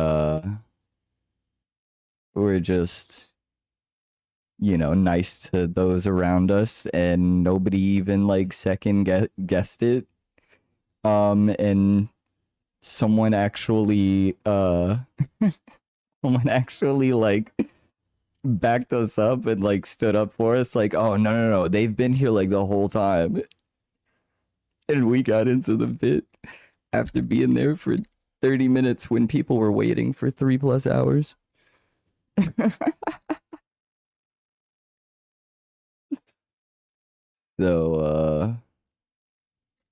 A: we're just, nice to those around us, and nobody even like guessed it. And someone actually someone actually like backed us up and like stood up for us, like, oh no no no, they've been here like the whole time. And we got into the pit after being there for 30 minutes when people were waiting for 3+ hours. So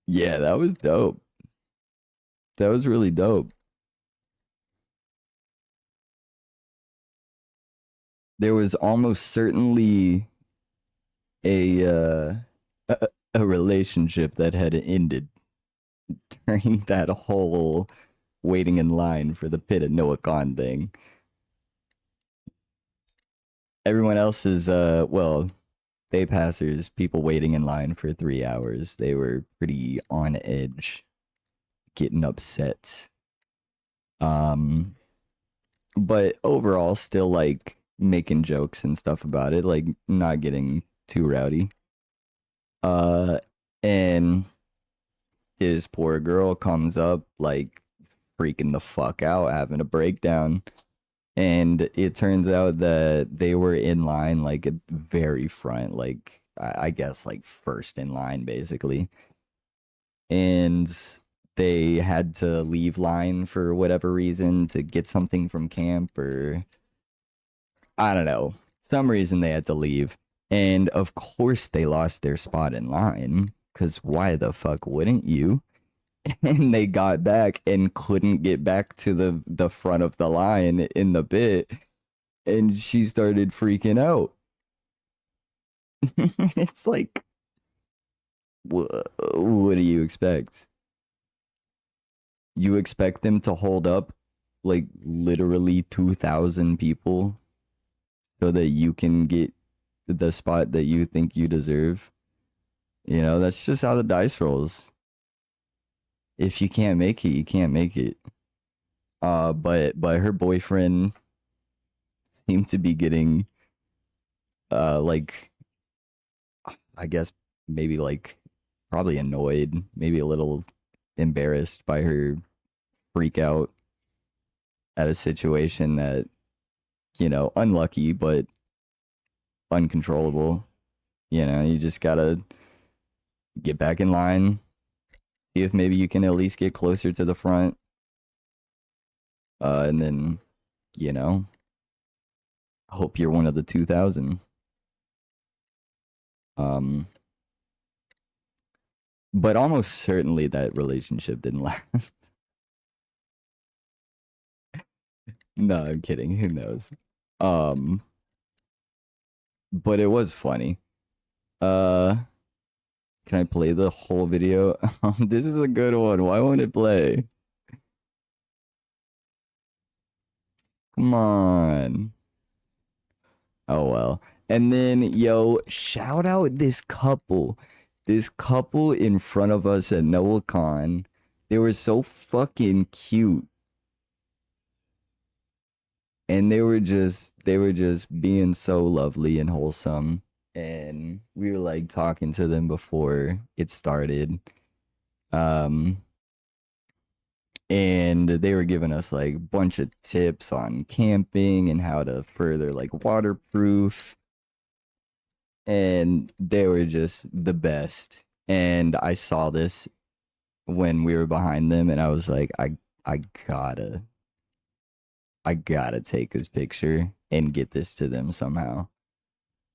A: yeah, that was dope. That was really dope. There was almost certainly a a relationship that had ended during that whole waiting in line for the pit at Noah Khan thing. Everyone else is well, day passers, people waiting in line for 3 hours. They were pretty on edge, getting upset. Um, but overall, still like making jokes and stuff about it, like not getting too rowdy. Uh, and his poor girl comes up like freaking the fuck out, having a breakdown. And it turns out that they were in line like at the very front, like I guess like first in line basically. And they had to leave line for whatever reason to get something from camp, or I don't know, some reason they had to leave. And of course they lost their spot in line, because why the fuck wouldn't you? And they got back and couldn't get back to the front of the line in the pit, and she started freaking out. It's like, what do you expect? You expect them to hold up like literally 2,000 people so that you can get the spot that you think you deserve? That's just how the dice rolls. If you can't make it, you can't make it. But her boyfriend seemed to be getting like, I guess maybe like probably annoyed, maybe a little embarrassed by her freak out at a situation that, unlucky but uncontrollable. You just gotta get back in line, see if maybe you can at least get closer to the front. And then, you know, hope you're one of the 2,000. Um, but almost certainly that relationship didn't last. No, I'm kidding. Who knows? Um, but it was funny. Uh, Can I play the whole video? This is a good one. Why won't it play? Come on. Oh well. And then, yo, shout out this couple. This couple in front of us at NoahCon. They were so fucking cute. And they were just being so lovely and wholesome. And we were like talking to them before it started. Um and they were giving us like a bunch of tips on camping and how to further like waterproof, and they were just the best. And I saw this when we were behind them, and I was like, I gotta I gotta take this picture and get this to them somehow.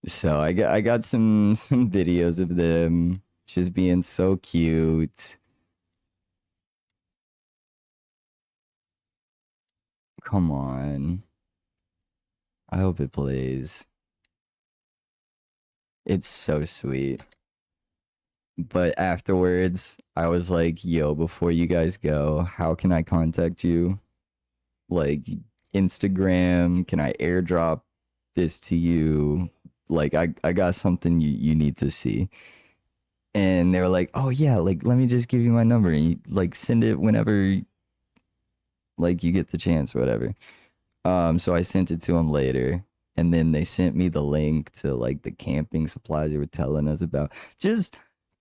A: So I got some videos of them just being so cute. Come on. I hope it plays. It's so sweet. But afterwards, I was like, yo, before you guys go, how can I contact you? Like Instagram, can I airdrop this to you? Like I got something you need to see. And they were like, oh yeah, like let me just give you my number and you, like send it whenever like you get the chance, whatever. So I sent it to them later, and then they sent me the link to like the camping supplies they were telling us about. Just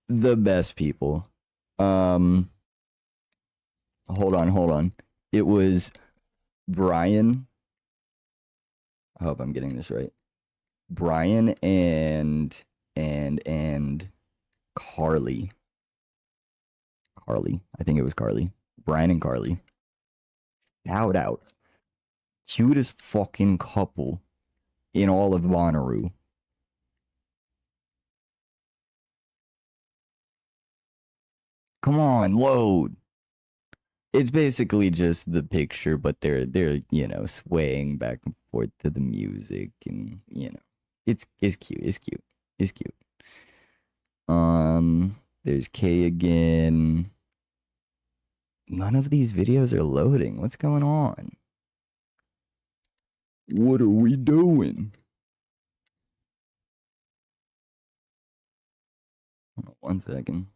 A: the best people. Um, hold on. It was Brian. I hope I'm getting this right. Brian and Carly. Carly. I think it was Carly. Brian and Carly. Shout out. Cutest fucking couple in all of Bonnaroo. Come on, load. It's basically just the picture, but they're swaying back and forth to the music, and it's cute. It's cute. It's cute. There's Kay again. None of these videos are loading. What's going on? What are we doing? Hold on 1 second.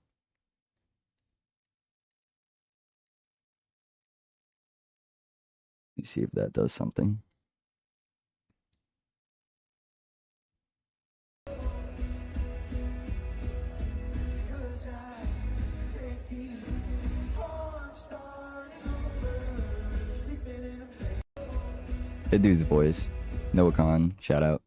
A: Let me see if that does something. That dude's voice. Noah Khan, shout out.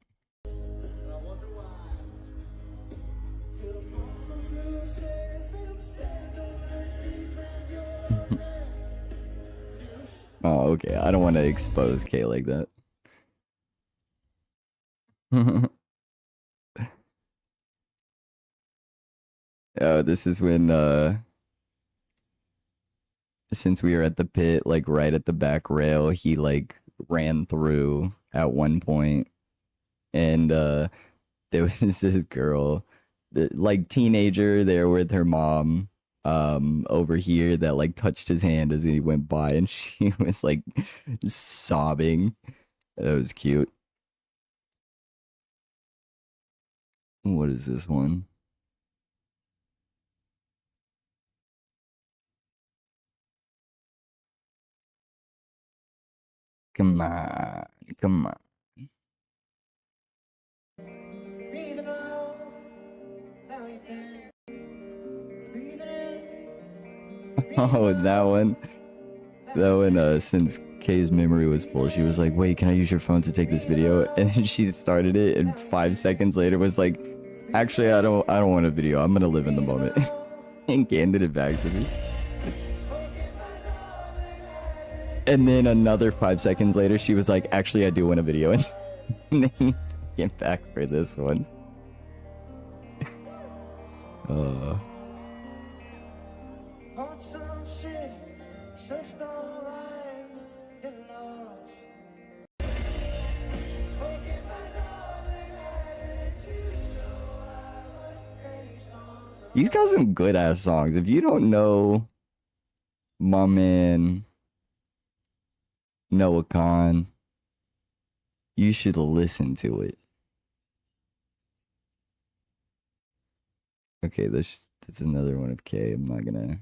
A: Oh, okay. I don't want to expose Kay like that. Oh, this is when since we were at the pit, like right at the back rail, he like ran through at one point, and there was this girl, like teenager there with her mom, over here that like touched his hand as he went by, and she was like sobbing. That was cute. What is this one? Come on, come on. Oh, that one. That one, since Kay's memory was full, she was like, wait, can I use your phone to take this video? And then she started it, and 5 seconds later was like, actually, I don't want a video. I'm gonna live in the moment. And handed it back to me. And then another 5 seconds later, she was like, actually, I do want a video. And then took it back for this one. He's got some good ass songs. If you don't know my man Noah Khan, you should listen to it. Okay, that's another one of K. I'm not gonna.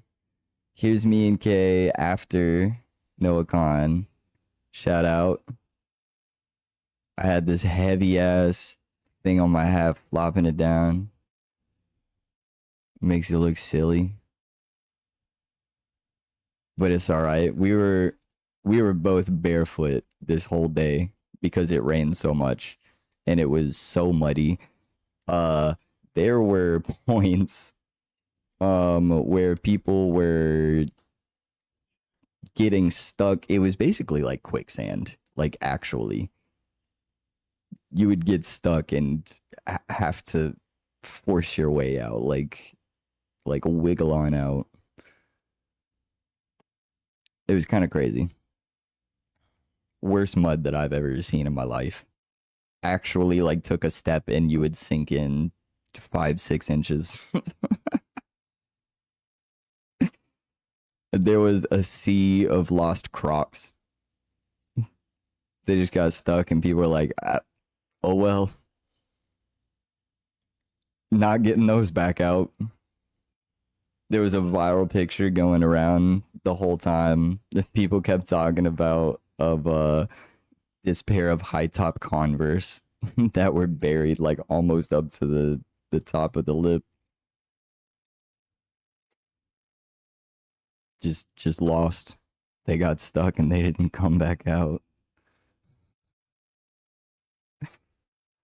A: Here's me and K after Noah Khan. Shout out. I had this heavy ass thing on my hat, flopping it down. Makes it look silly. But it's alright. We were both barefoot this whole day because it rained so much and it was so muddy. There were points where people were getting stuck. It was basically like quicksand. Like, actually, you would get stuck and have to force your way out, like wiggle on out. It was kind of crazy. Worst mud that I've ever seen in my life. Actually, like, took a step and you would sink in 5-6 inches. There was a sea of lost Crocs. They just got stuck and people were like, oh well. Not getting those back out. There was a viral picture going around the whole time that people kept talking about of this pair of high top Converse that were buried like almost up to the top of the lip. Just lost. They got stuck and they didn't come back out.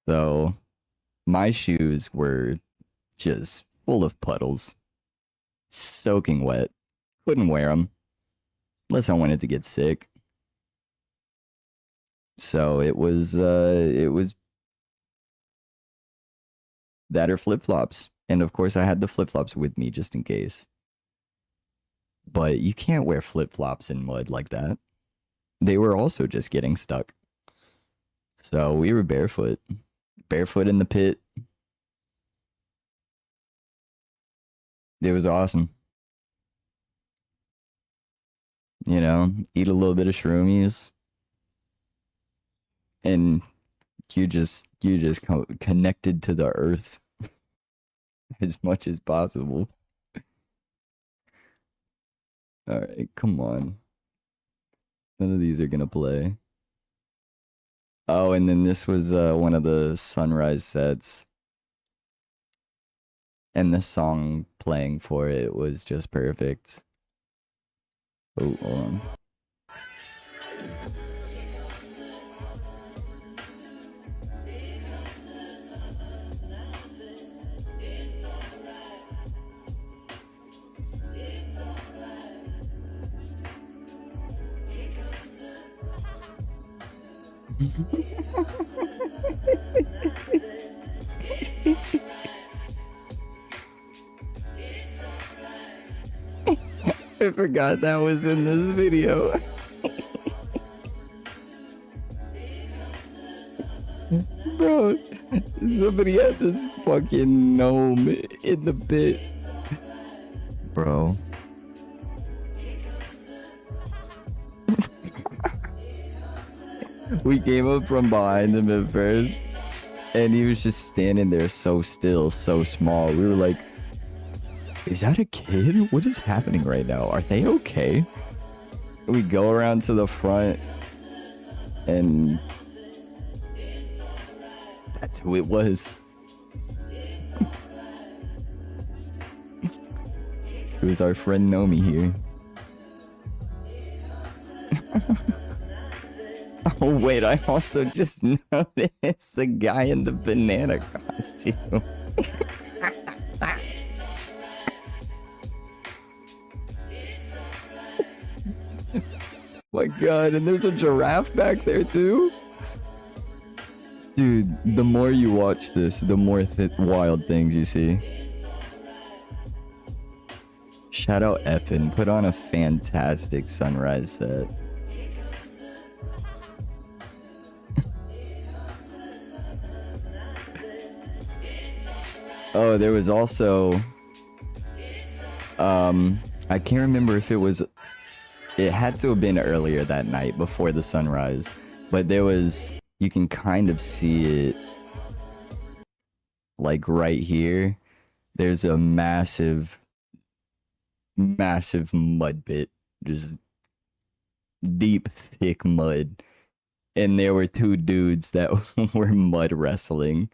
A: So my shoes were just full of puddles, soaking wet. Couldn't wear them unless I wanted to get sick. So it was that or flip-flops. And of course I had the flip-flops with me just in case. But you can't wear flip-flops in mud like that. They were also just getting stuck. So we were barefoot. Barefoot in the pit. It was awesome. You know, eat a little bit of shroomies. And you just connected to the earth as much as possible. All right, come on. None of these are gonna play. Oh, and then this was one of the sunrise sets. And the song playing for it was just perfect. Oh, hold on. I forgot that was in this video. Bro, somebody had this fucking gnome in the pit. Bro. We came up from behind him at first, and he was just standing there so still, so small. We were like, is that a kid? What is happening right now? Are they okay? We go around to the front, and that's who it was. It was our friend Nomi here. Oh wait, I also just noticed the guy in the banana costume. My god, and there's a giraffe back there too? Dude, the more you watch this, the more wild things you see. Shout out Effin, put on a fantastic sunrise set. Oh, there was also I can't remember if it was. It had to have been earlier that night before the sunrise, but there was. You can kind of see it, like right here. There's a massive, massive mud pit, just deep, thick mud, and there were two dudes that were mud wrestling,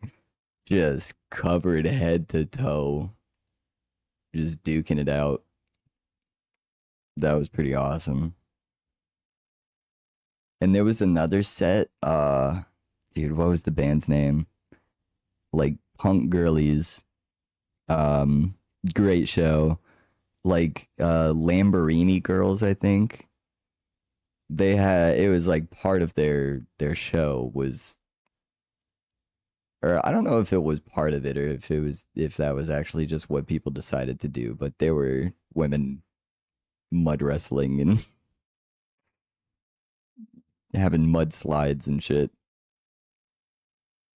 A: just covered head to toe, just duking it out. That was pretty awesome. And there was another set, dude, what was the band's name? Like Punk Girlies. Great show. Like Lamborghini Girls, I think. They had, it was like part of their show was, or I don't know if it was part of it or if that was actually just what people decided to do, but there were women mud wrestling and having mud slides and shit.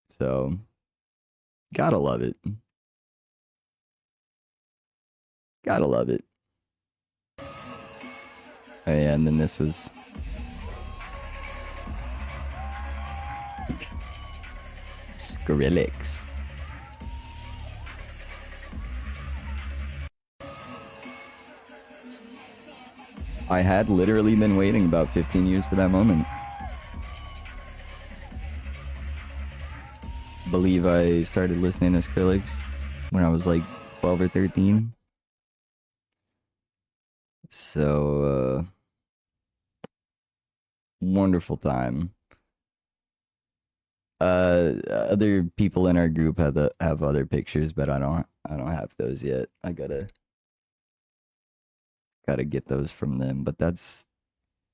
A: So, gotta love it. Gotta love it. Oh, yeah, and then this was Skrillex. I had literally been waiting about 15 years for that moment. Believe I started listening to Skrillex when I was like 12 or 13. So, wonderful time. Other people in our group have other pictures, but I don't have those yet. I gotta get those from them, but that's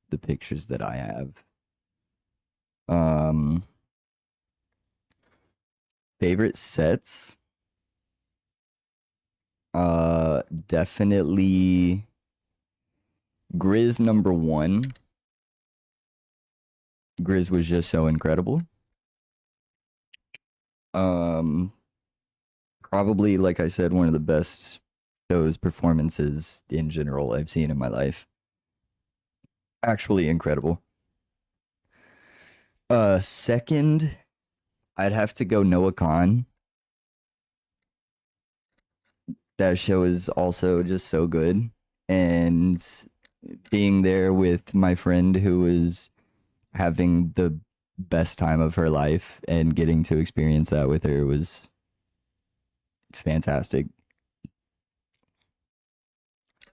A: the pictures that I have. Favorite sets? Definitely Grizz number 1. Grizz was just so incredible. Probably, like I said, one of the best shows, performances in general I've seen in my life. Actually incredible. Second, I'd have to go Noah Khan. That show is also just so good. And being there with my friend who was having the best time of her life and getting to experience that with her was fantastic.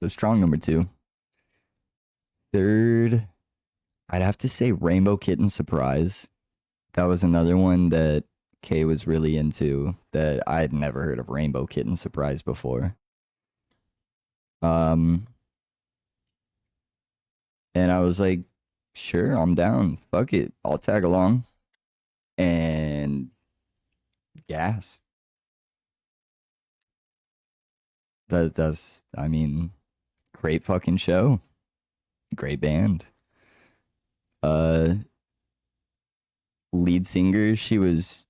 A: So strong number 2. Third, I'd have to say Rainbow Kitten Surprise. That was another one that Kay was really into that I had never heard of Rainbow Kitten Surprise before. And I was like, sure, I'm down. Fuck it. I'll tag along. And gas. That's I mean, great fucking show. Great band. Lead singer, she was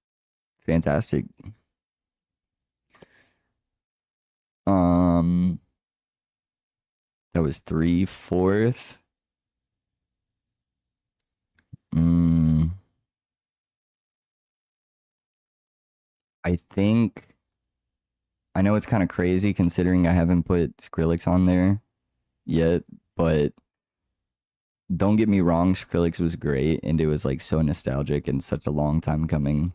A: fantastic. That was 3. Fourth. I think I know it's kind of crazy considering I haven't put Skrillex on there yet, but don't get me wrong, Skrillex was great and it was like so nostalgic and such a long time coming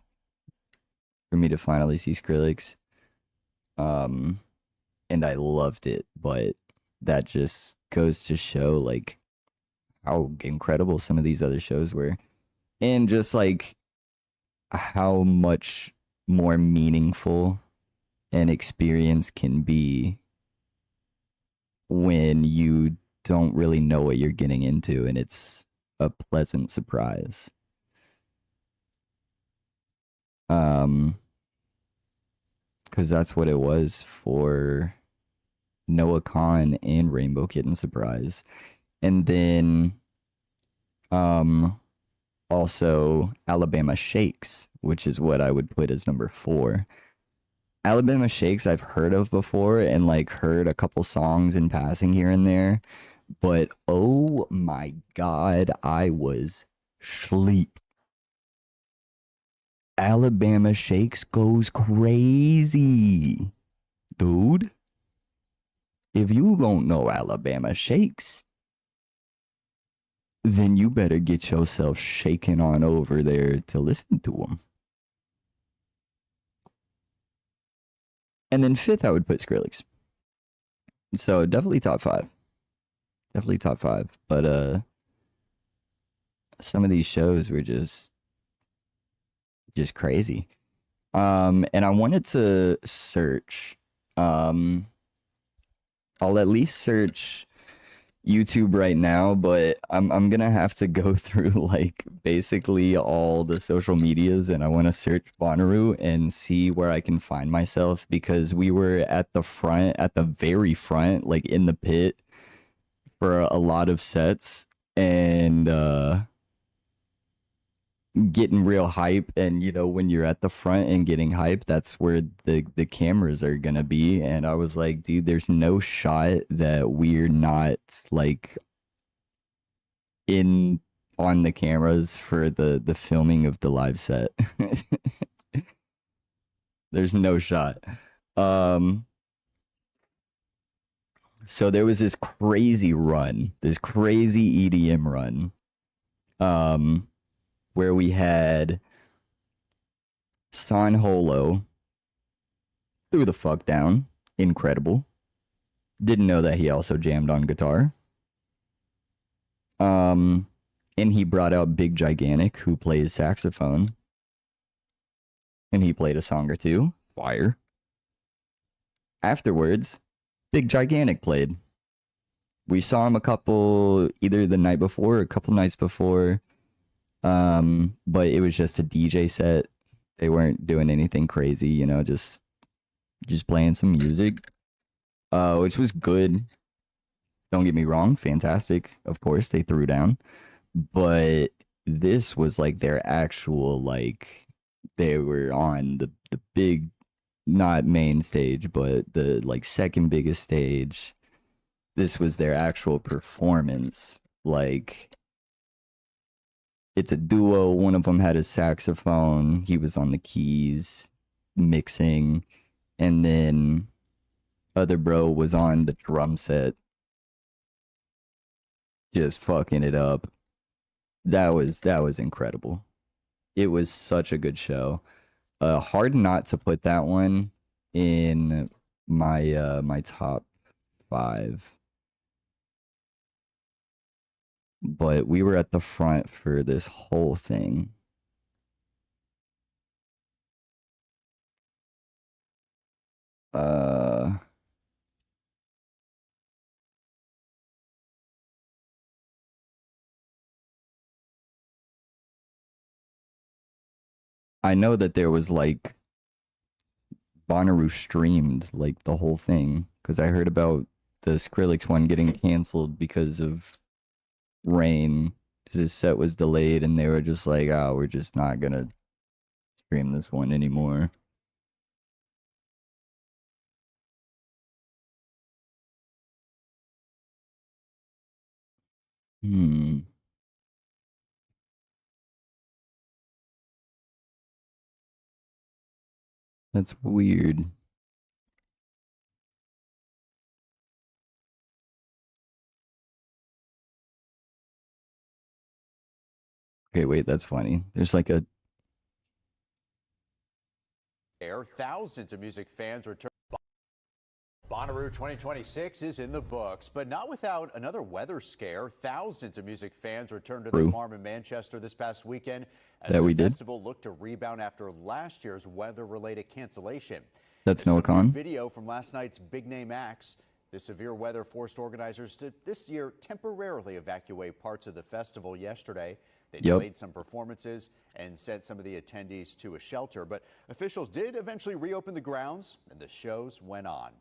A: for me to finally see Skrillex. And I loved it, but that just goes to show like how incredible some of these other shows were and just like how much more meaningful an experience can be when you don't really know what you're getting into and it's a pleasant surprise. Because that's what it was for Noah Khan and Rainbow Kitten Surprise. And then also Alabama Shakes, which is what I would put as number 4. Alabama Shakes I've heard of before and like heard a couple songs in passing here and there, but oh my god, I was sleep. Alabama Shakes goes crazy. Dude, if you don't know Alabama Shakes, then you better get yourself shaken on over there to listen to them. And then fifth, I would put Skrillex. So definitely top five. Definitely top five. But some of these shows were just crazy. And I wanted to search. I'll at least search YouTube right now, but I'm gonna have to go through like basically all the social medias, and I want to search Bonnaroo and see where I can find myself, because we were at the front, at the very front, like in the pit for a lot of sets, and getting real hype. And you know, when you're at the front and getting hype, that's where the cameras are gonna be. And I was like, dude, there's no shot that we're not like in on the cameras for the filming of the live set. There's no shot. So there was this crazy run, this crazy EDM run, where we had San Holo threw the fuck down. Incredible. Didn't know that he also jammed on guitar. And he brought out Big Gigantic, who plays saxophone. And he played a song or two. Fire. Afterwards, Big Gigantic played. We saw him a couple, either the night before or a couple nights before. But it was just a DJ set. They weren't doing anything crazy, you know, just playing some music, which was good. Don't get me wrong, fantastic. Of course, they threw down, but this was like their actual, like, they were on the big, not main stage, but the like second biggest stage. This was their actual performance. Like, it's a duo. One of them had a saxophone. He was on the keys, mixing, and then other bro was on the drum set, just fucking it up. That was incredible. It was such a good show. Hard not to put that one in my my top 5. But we were at the front for this whole thing. I know that there was like Bonnaroo streamed like the whole thing, because I heard about the Skrillex one getting canceled because of rain, because his set was delayed, and they were just like, oh, we're just not gonna stream this one anymore. That's weird. Okay, wait, that's funny. There's like a
B: Thousands of music fans return. Bonnaroo 2026 is in the books, but not without another weather scare. Thousands of music fans returned to the farm in Manchester this past weekend as the festival looked to rebound after last year's weather-related cancellation.
A: That's no con.
B: Video from last night's big-name acts. The severe weather forced organizers to this year temporarily evacuate parts of the festival yesterday. They delayed some performances and sent some of the attendees to a shelter, but officials did eventually reopen the grounds and the shows went on.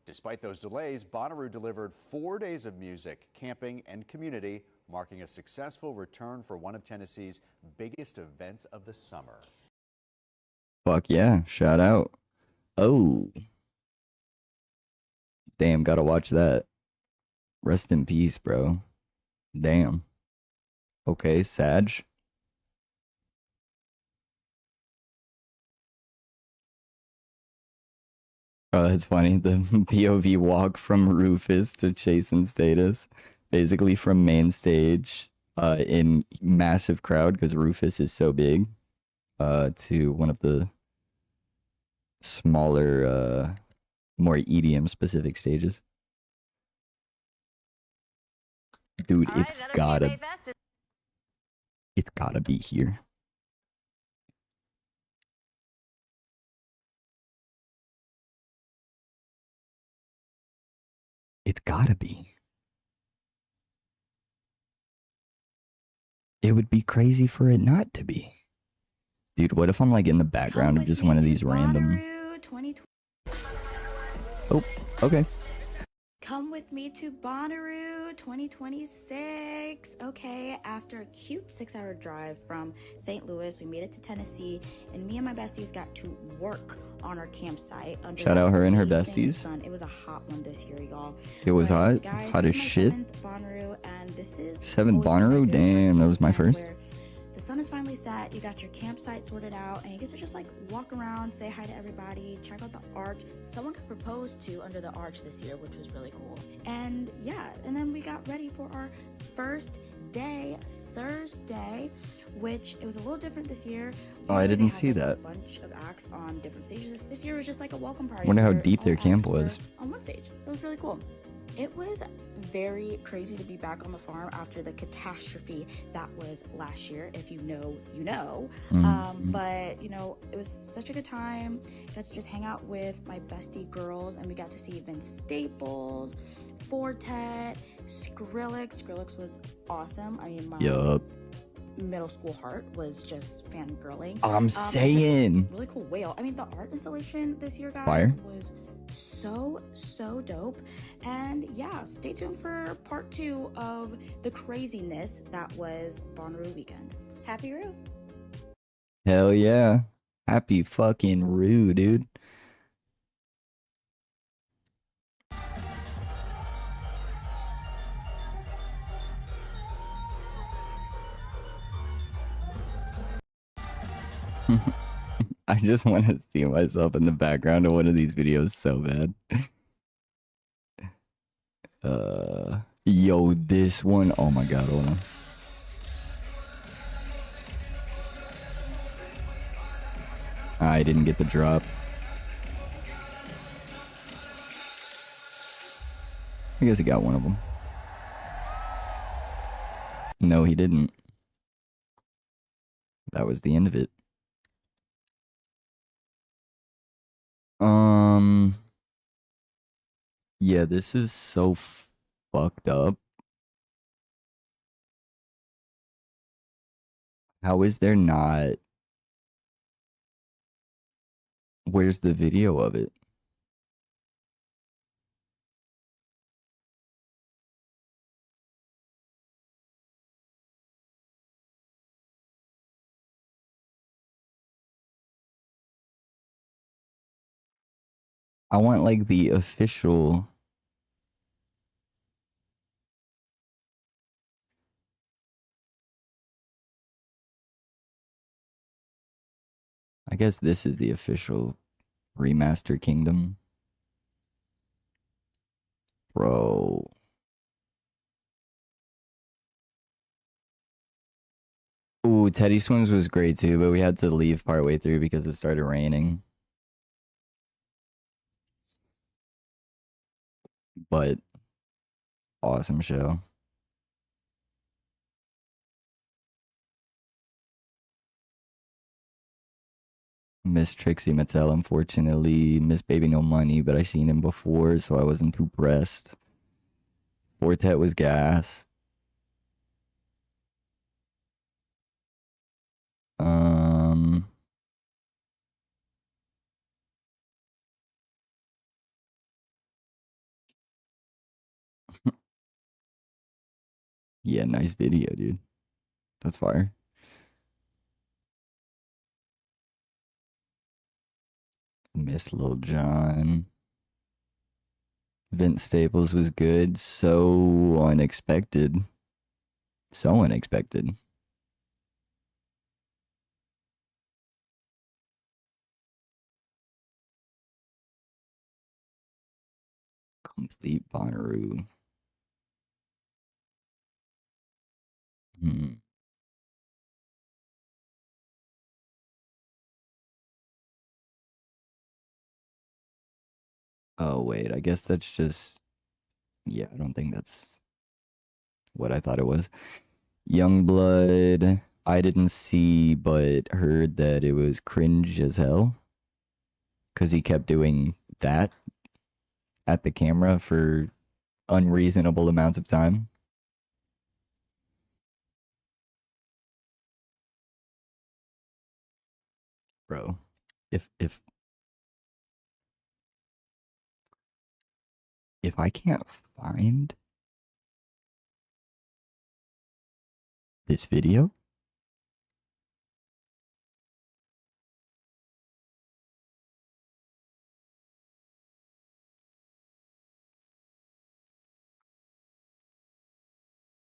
B: Despite those delays, Bonnaroo delivered 4 days of music, camping, and community, marking a successful return for one of Tennessee's biggest events of the summer.
A: Fuck yeah, shout out. Oh, damn, gotta watch that. Rest in peace, bro. Damn. Okay, Sag. Oh, that's funny. The POV walk from Rufus to Chasing Status, basically from main stage, in massive crowd because Rufus is so big, to one of the smaller, more EDM specific stages. Dude, it's gotta be here. It's gotta be. It would be crazy for it not to be. Dude, what if I'm like in the background of just one of these random... Oh, okay.
C: Come with me to Bonnaroo 2026. Okay, after a cute 6-hour drive from St. Louis, we made it to Tennessee, and me and my besties got to work on our campsite.
A: Shout out her and her besties.
C: Sun. It was a hot one this year, y'all.
A: It was hot?
C: Guys,
A: hot as shit?
C: 7th Bonnaroo, and this is
A: 7th Bonnaroo? Damn, that was my first.
C: The sun is finally set, you got your campsite sorted out, and you get to just like walk around, say hi to everybody, check out the arch. Someone got proposed to under the arch this year, which was really cool. And yeah, and then we got ready for our first day, Thursday, which it was a little different this year.
A: Oh, I didn't see that.
C: A bunch of acts on different stages. This year was just like a welcome party.
A: Wonder how deep their camp was.
C: On one stage. It was really cool. It was very crazy to be back on the farm after the catastrophe that was last year. If you know, you know. But, you know, it was such a good time. Got to just hang out with my bestie girls, and we got to see Vince Staples, Fortet, Skrillex. Skrillex was awesome. I mean, my middle school heart was just fangirling.
A: I'm saying.
C: Really cool whale. I mean, the art installation this year, guys,
A: Fire.
C: Was so dope. And yeah, stay tuned for part 2 of the craziness that was Bonnaroo weekend. Happy Roo.
A: Hell yeah. Happy fucking Roo, dude. I just want to see myself in the background of one of these videos so bad. Yo, this one. Oh my god, hold on. I didn't get the drop. I guess he got one of them. No, he didn't. That was the end of it. Yeah, this is so fucked up. How is there not? Where's the video of it? I want like the official. I guess this is the official remaster kingdom. Bro. Ooh, Teddy Swims was great too, but we had to leave partway through because it started raining. But awesome show. Miss Trixie Mattel, unfortunately. Miss Baby No Money, but I seen him before, so I wasn't too pressed. Fortet was gas. Yeah, nice video, dude. That's fire. miss Lil Jon. Vince Staples was good. So unexpected. So unexpected. Complete Bonnaroo. Hmm. Oh, wait. I guess that's just. Yeah, I don't think that's what I thought it was. Youngblood. I didn't see, but heard that it was cringe as hell. Because he kept doing that at the camera for unreasonable amounts of time. Bro, if I can't find this video,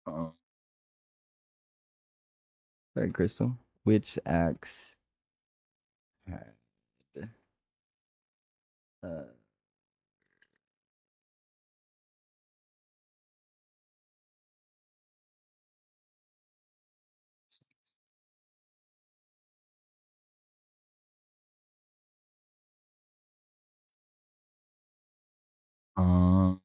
A: all right, Crystal, which acts had uh, um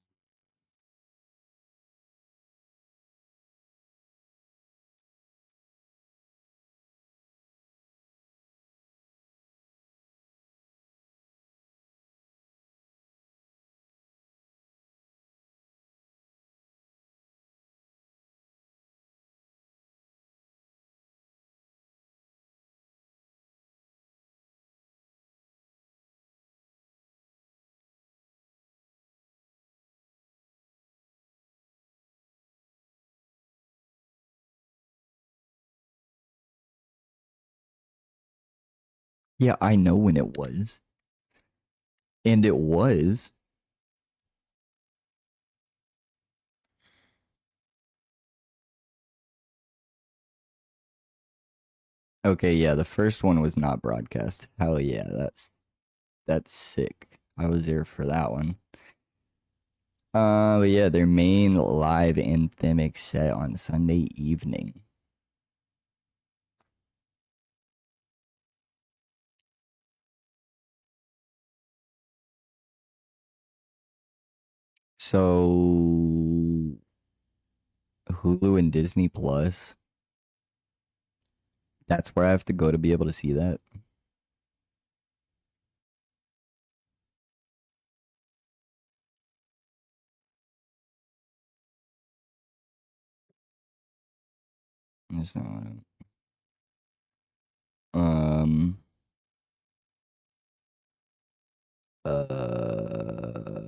A: yeah, I know when it was. And it was. Okay, yeah, the first one was not broadcast. Hell yeah, that's sick. I was there for that one. But yeah, their main live anthemic set on Sunday evening. So Hulu and Disney Plus. That's where I have to go to be able to see that. That's not what um uh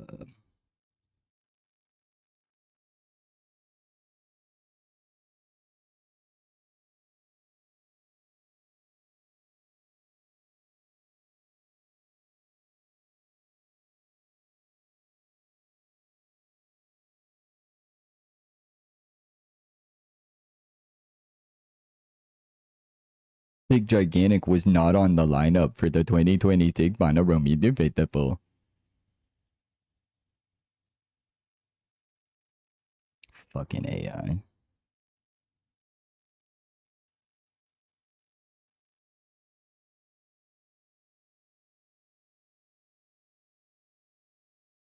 A: Big Gigantic was not on the lineup for the 2026 Bonnaroo Music Festival. Fucking AI.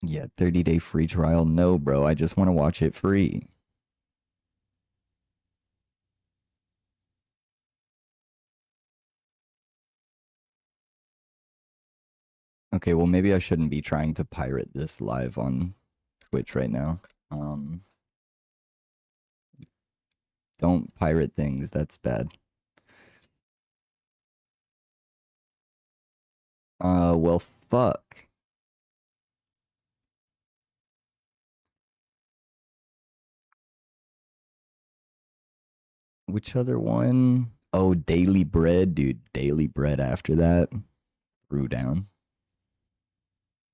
A: Yeah, 30-day free trial. No, bro. I just want to watch it free. Okay, well maybe I shouldn't be trying to pirate this live on Twitch right now. Don't pirate things. That's bad. Well, fuck. Which other one? Oh, Daily Bread, dude. Daily Bread after that. Threw down.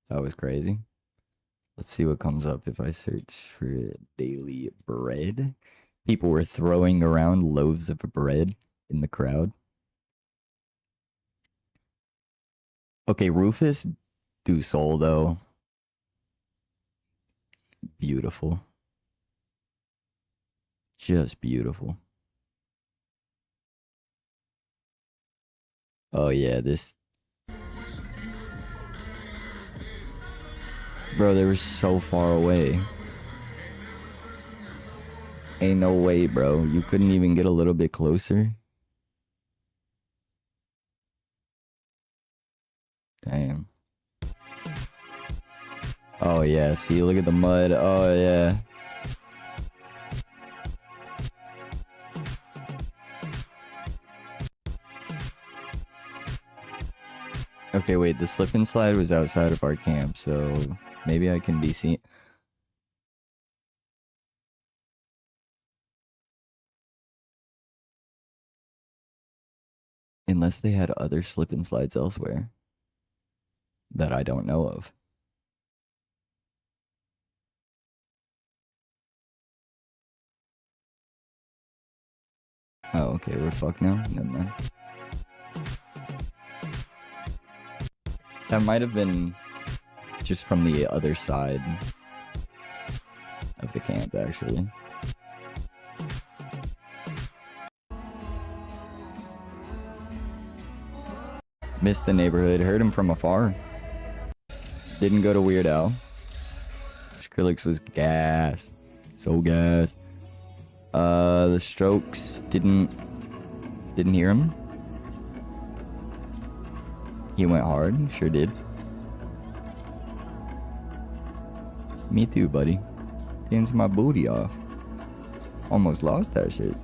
A: That was crazy. Let's see what comes up if I search for daily bread. People were throwing around loaves of bread in the crowd. Okay, Rufus Du Sol, though. Beautiful. Just beautiful. Oh, yeah, this... Bro, they were so far away. Ain't no way, bro. You couldn't even get a little bit closer? Damn. Oh, yeah. See, look at the mud. Oh, yeah. Okay, wait. The slip and slide was outside of our camp, so maybe I can be seen. Unless they had other slip and slides elsewhere that I don't know of. Oh, okay, we're fucked now? Never mind. That might have been just from the other side of the camp, actually. Missed the neighborhood, heard him from afar. Didn't go to Weird Al. Skrillex was gas. So gas. The Strokes didn't hear him. He went hard, sure did. Me too, buddy. Dance my booty off. Almost lost that shit.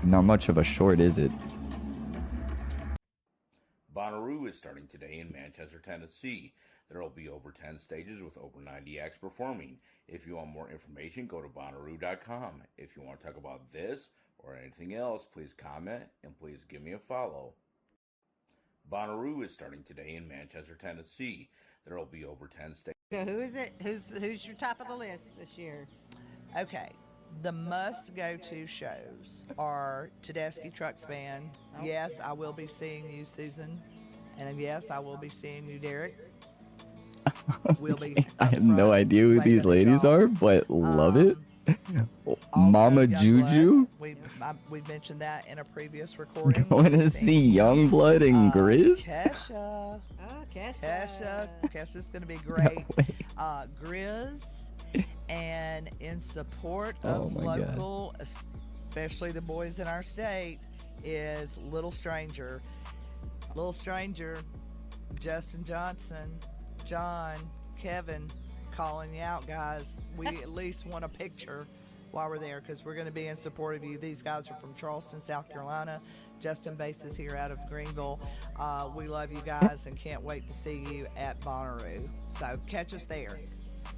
A: Not much of a short, is it?
D: Bonnaroo is starting today in Manchester, Tennessee. There will be over 10 stages with over 90 acts performing. If you want more information, go to Bonnaroo.com. If you want to talk about this or anything else, please comment and please give me a follow. Bonnaroo is starting today in Manchester, Tennessee. There will be over 10 stages.
E: So who is it? Who's your top of the list this year? Okay. The must-go-to shows are Tedeschi Trucks Band. Okay. Yes, I will be seeing you, Susan. And yes, I will be seeing you, Derek. We'll be
A: I have no idea who these ladies are, but love it. Mama Juju?
E: We mentioned that in a previous recording.
A: Going to see Youngblood and Grizz?
E: Kesha.
F: Oh, Kesha.
E: Kesha's going to be great. Grizz. And in support of local, especially the boys in our state, is Little Stranger. Little Stranger, Justin Johnson, John, Kevin, calling you out, guys. We at least want a picture while we're there because we're going to be in support of you. These guys are from Charleston, South Carolina. Justin Bates is here out of Greenville. We love you guys and can't wait to see you at Bonnaroo. So catch us there.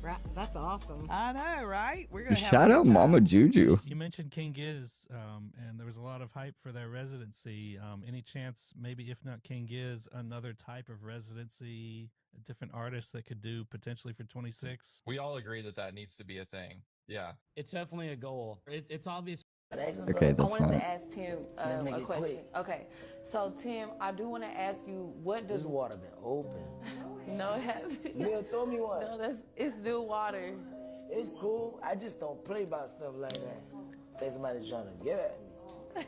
F: Right, that's awesome.
E: I know, right? We're gonna
A: shout out Mama Juju.
G: You mentioned King Giz, and there was a lot of hype for their residency. Any chance, maybe if not King Giz, another type of residency, a different artist that could do potentially for 26?
H: We all agree that that needs to be a thing. Yeah,
I: it's definitely a goal. It's obvious.
A: Okay, that's
J: I
A: not.
J: wanted to ask Tim a question. Quick. Okay, so Tim, I do want to ask you, what does
K: this water been open?
J: No, it hasn't.
K: Neil, throw me one.
J: No, it's new water.
K: It's cool. I just don't play about stuff like that. Think somebody's trying to get at me.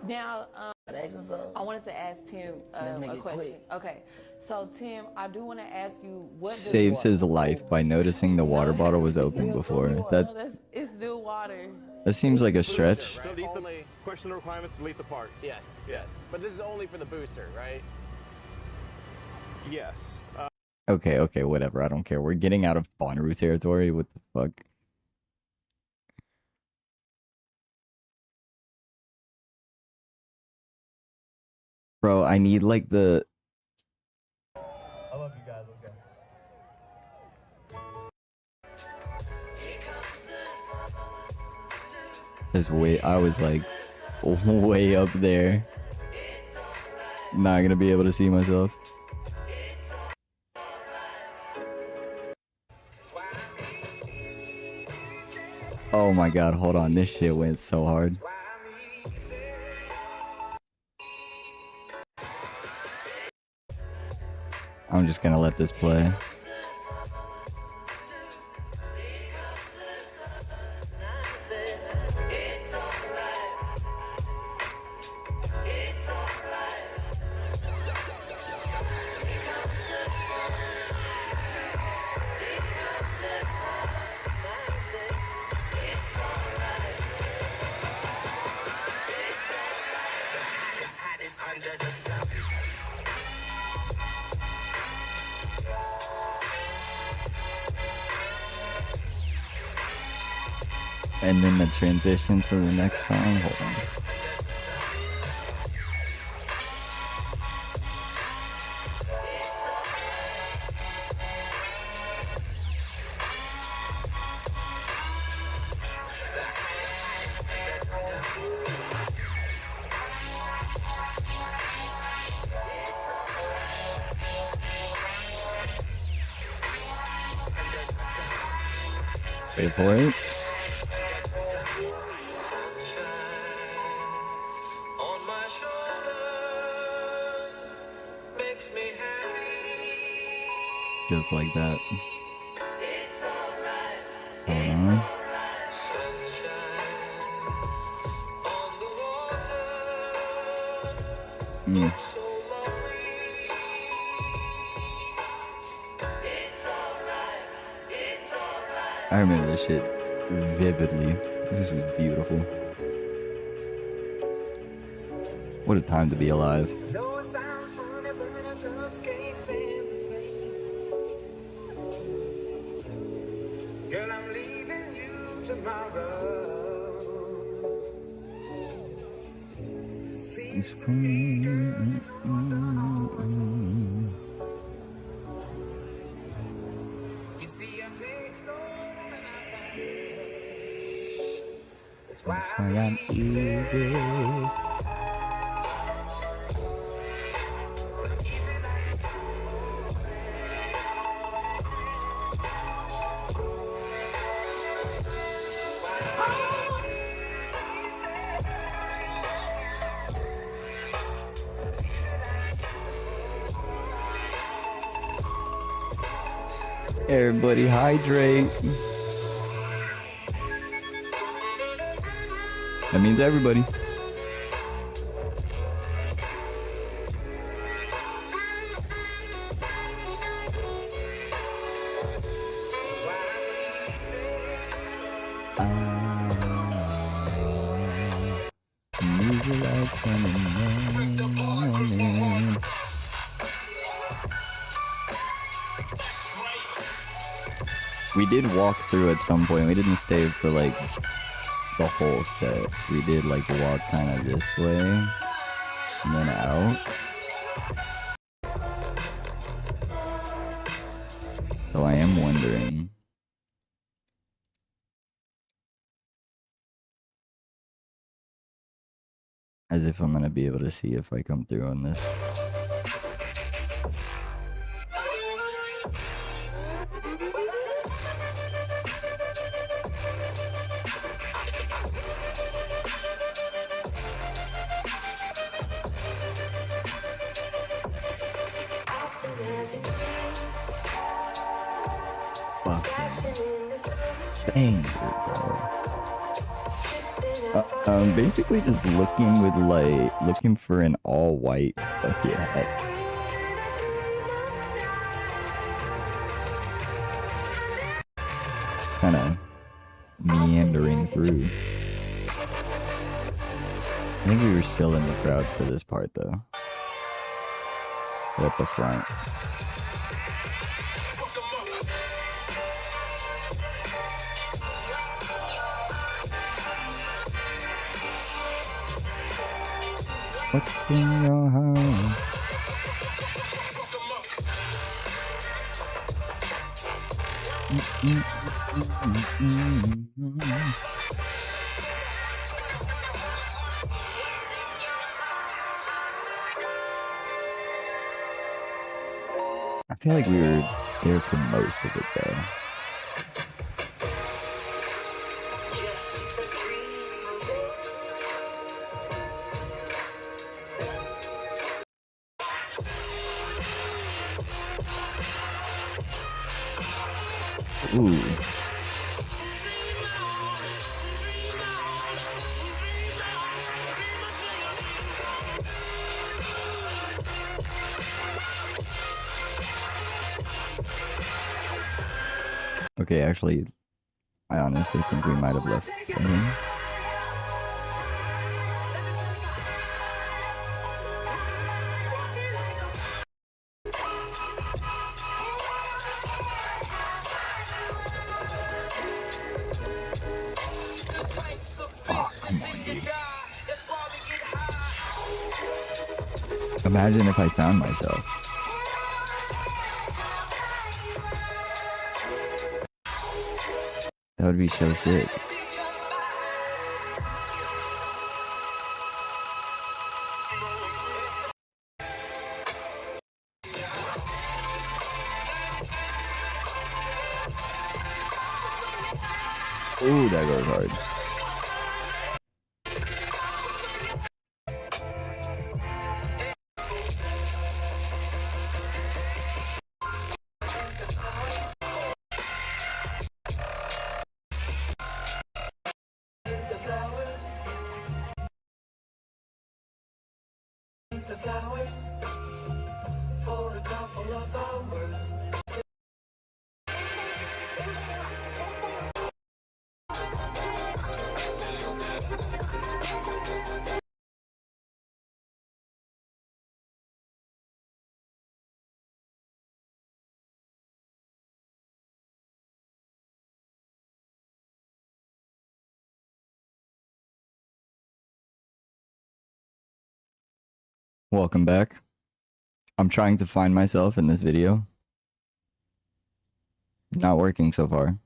J: Now, I wanted to ask Tim a question. Quick. Okay, so Tim, I do want to ask you, what
A: saves his life by noticing the water bottle was open before.
J: It's new water.
A: That seems like a stretch.
L: Only question the requirements to delete the part. Yes. But this is only for the booster, right? Yes.
A: Okay, whatever. I don't care. We're getting out of Bonnaroo territory. What the fuck? Bro, I need like the...
L: I love you guys.
A: I was like way up there. Not gonna be able to see myself. Oh my god, hold on. This shit went so hard. I'm just gonna let this play. And then the transition to the next song. Hold on. Wait for it. Just like that. Hold on. I remember this shit vividly. This was beautiful. What a time to be alive.
M: Girl, I'm leaving you tomorrow. Seems to me, girl, you see, I'm big stone and that's why I'm easy.
A: Everybody hydrate. That means everybody. We did walk through at some point. We didn't stay for like the whole set. We did like walk kind of this way and then out. So I am wondering. As if I'm gonna be able to see if I come through on this. Banger, bro. Basically just looking with like looking for an all white bucket hat. Kind of meandering through. I think we were still in the crowd for this part though. At the front. What's in your heart? feel like we were there for most of it, though. Ooh. Okay, actually, I honestly think we might have left from here. Oh, come on, dude. Imagine if I found myself. That would be so sick. Ooh, that goes hard. Welcome back. I'm trying to find myself in this video. Not working so far.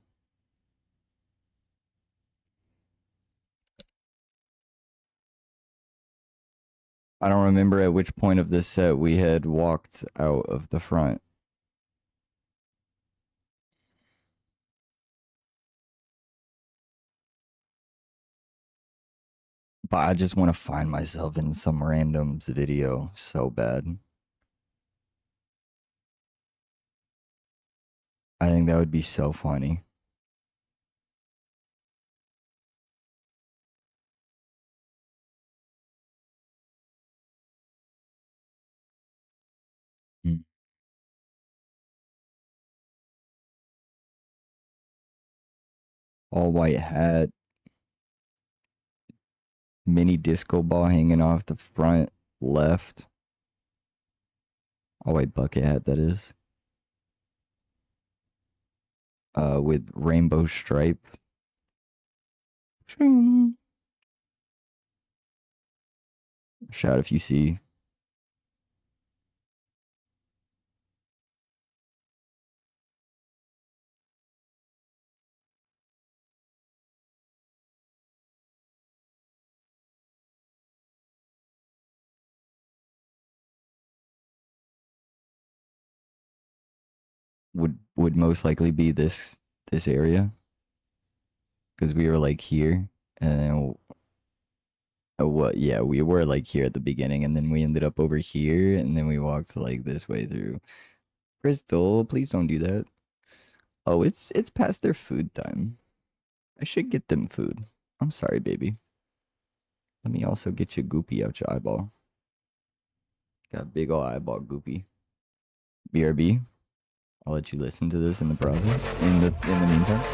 A: I don't remember at which point of this set we had walked out of the front. But I just want to find myself in some random's video so bad. I think that would be so funny. All white hat. Mini disco ball hanging off the front left. All white bucket hat, that is. With rainbow stripe. Shout if you see. Would most likely be this area, because we were like here, and then yeah, we were like here at the beginning, and then we ended up over here, and then we walked like this way through. Crystal, please don't do that. Oh, it's past their food time. I should get them food. I'm sorry, baby. Let me also get your goopy out your eyeball. Got a big ol' eyeball goopy. BRB. I'll let you listen to this in the process. In the meantime.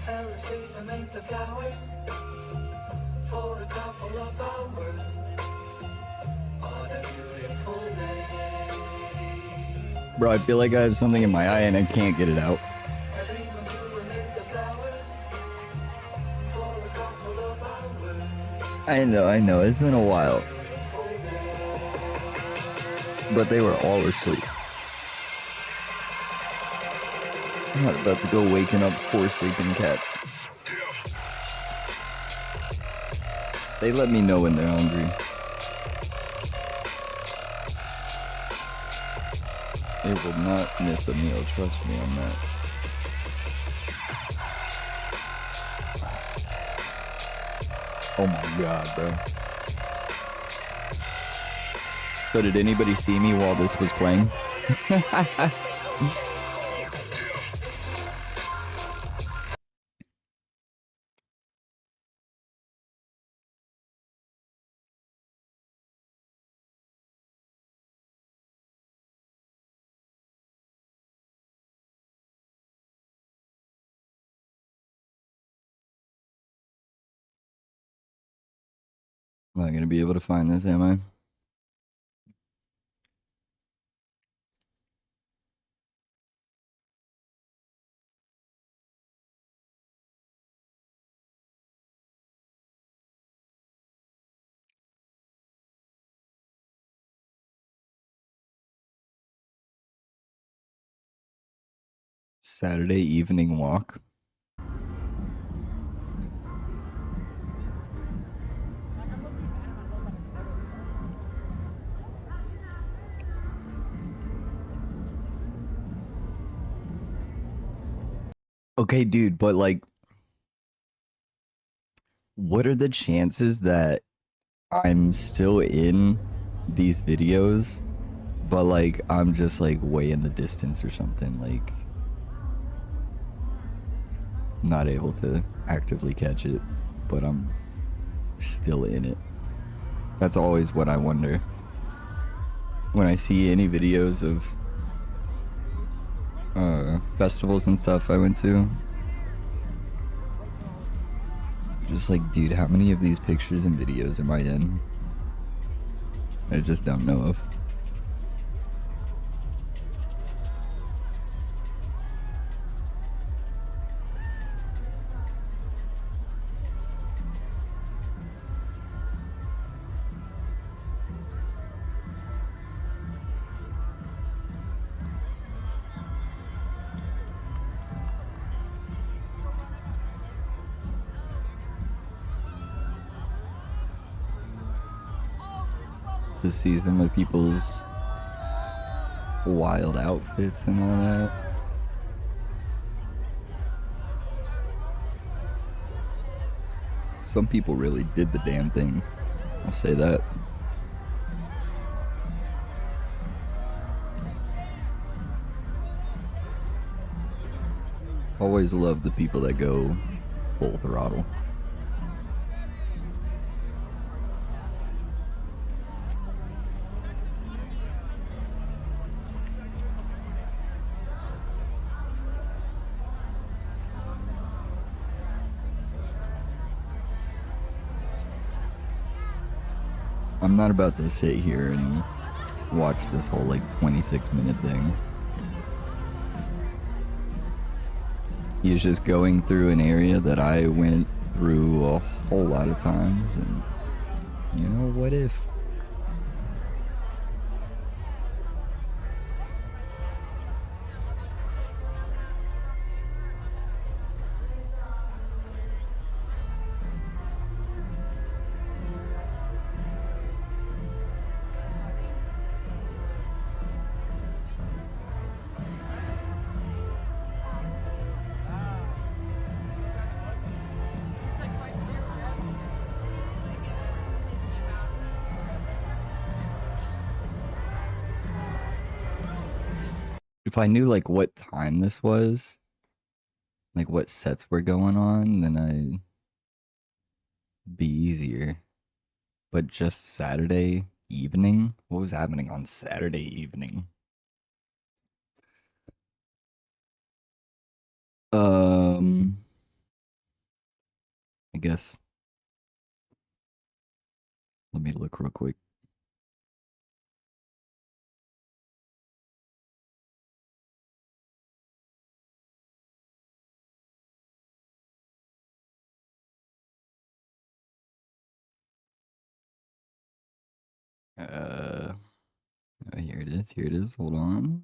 M: fell asleep beneath the flowers for a couple of hours on a beautiful day.
A: Bro, I feel like I have something in my eye and I can't get it out.
M: I dream of you beneath the flowers for a couple of hours.
A: I know, it's been a while. But they were all asleep. I'm not about to go waking up 4 sleeping cats. They let me know when they're hungry. They will not miss a meal, trust me on that. Oh my god, bro. So did anybody see me while this was playing? I'm not gonna be able to find this, am I? Saturday evening walk. Okay, dude, but like, what are the chances that I'm still in these videos but like I'm just like way in the distance or something, like not able to actively catch it, but I'm still in it. That's always what I wonder when I see any videos of festivals and stuff I went to. Just like, dude, how many of these pictures and videos am I in? I just don't know of. To see some of people's wild outfits and all that. Some people really did the damn thing. I'll say that. Always love the people that go full throttle. I'm not about to sit here and watch this whole like 26-minute thing. He's just going through an area that I went through a whole lot of times, and you know, what if? If I knew like what time this was, like what sets were going on, then I'd be easier. But just Saturday evening? What was happening on Saturday evening? I guess. Let me look real quick. Here it is. Here it is. Hold on.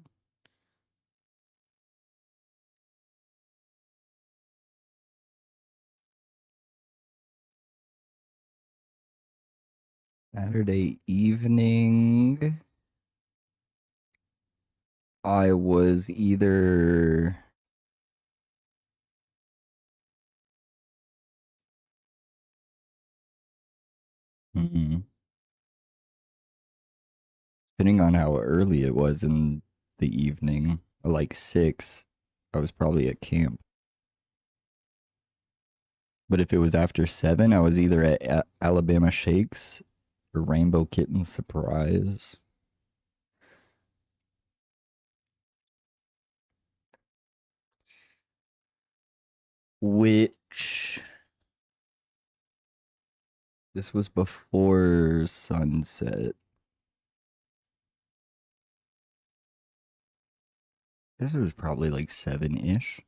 A: Saturday evening, I was either depending on how early it was in the evening, like 6, I was probably at camp. But if it was after 7, I was either at Alabama Shakes or Rainbow Kitten Surprise. Which, this was before sunset. I guess it was probably like 7-ish.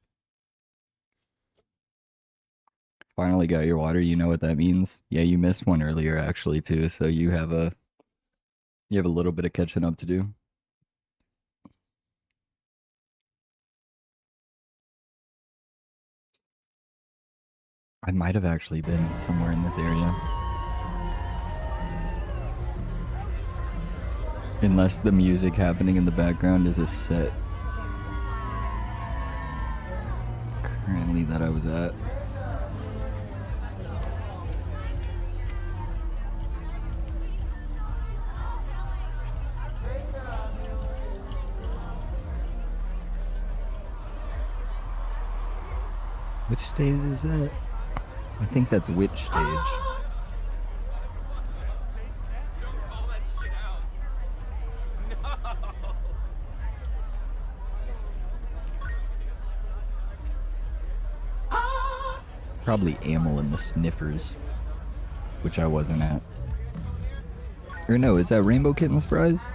A: Finally got your water. You know what that means? Yeah, you missed one earlier actually too, so you have a little bit of catching up to do. I might have actually been somewhere in this area. Unless the music happening in the background is a set currently that I was at. Which stage is that? I think that's which stage. Probably Amel and the Sniffers, which I wasn't at. Or no, is that Rainbow Kitten Surprise?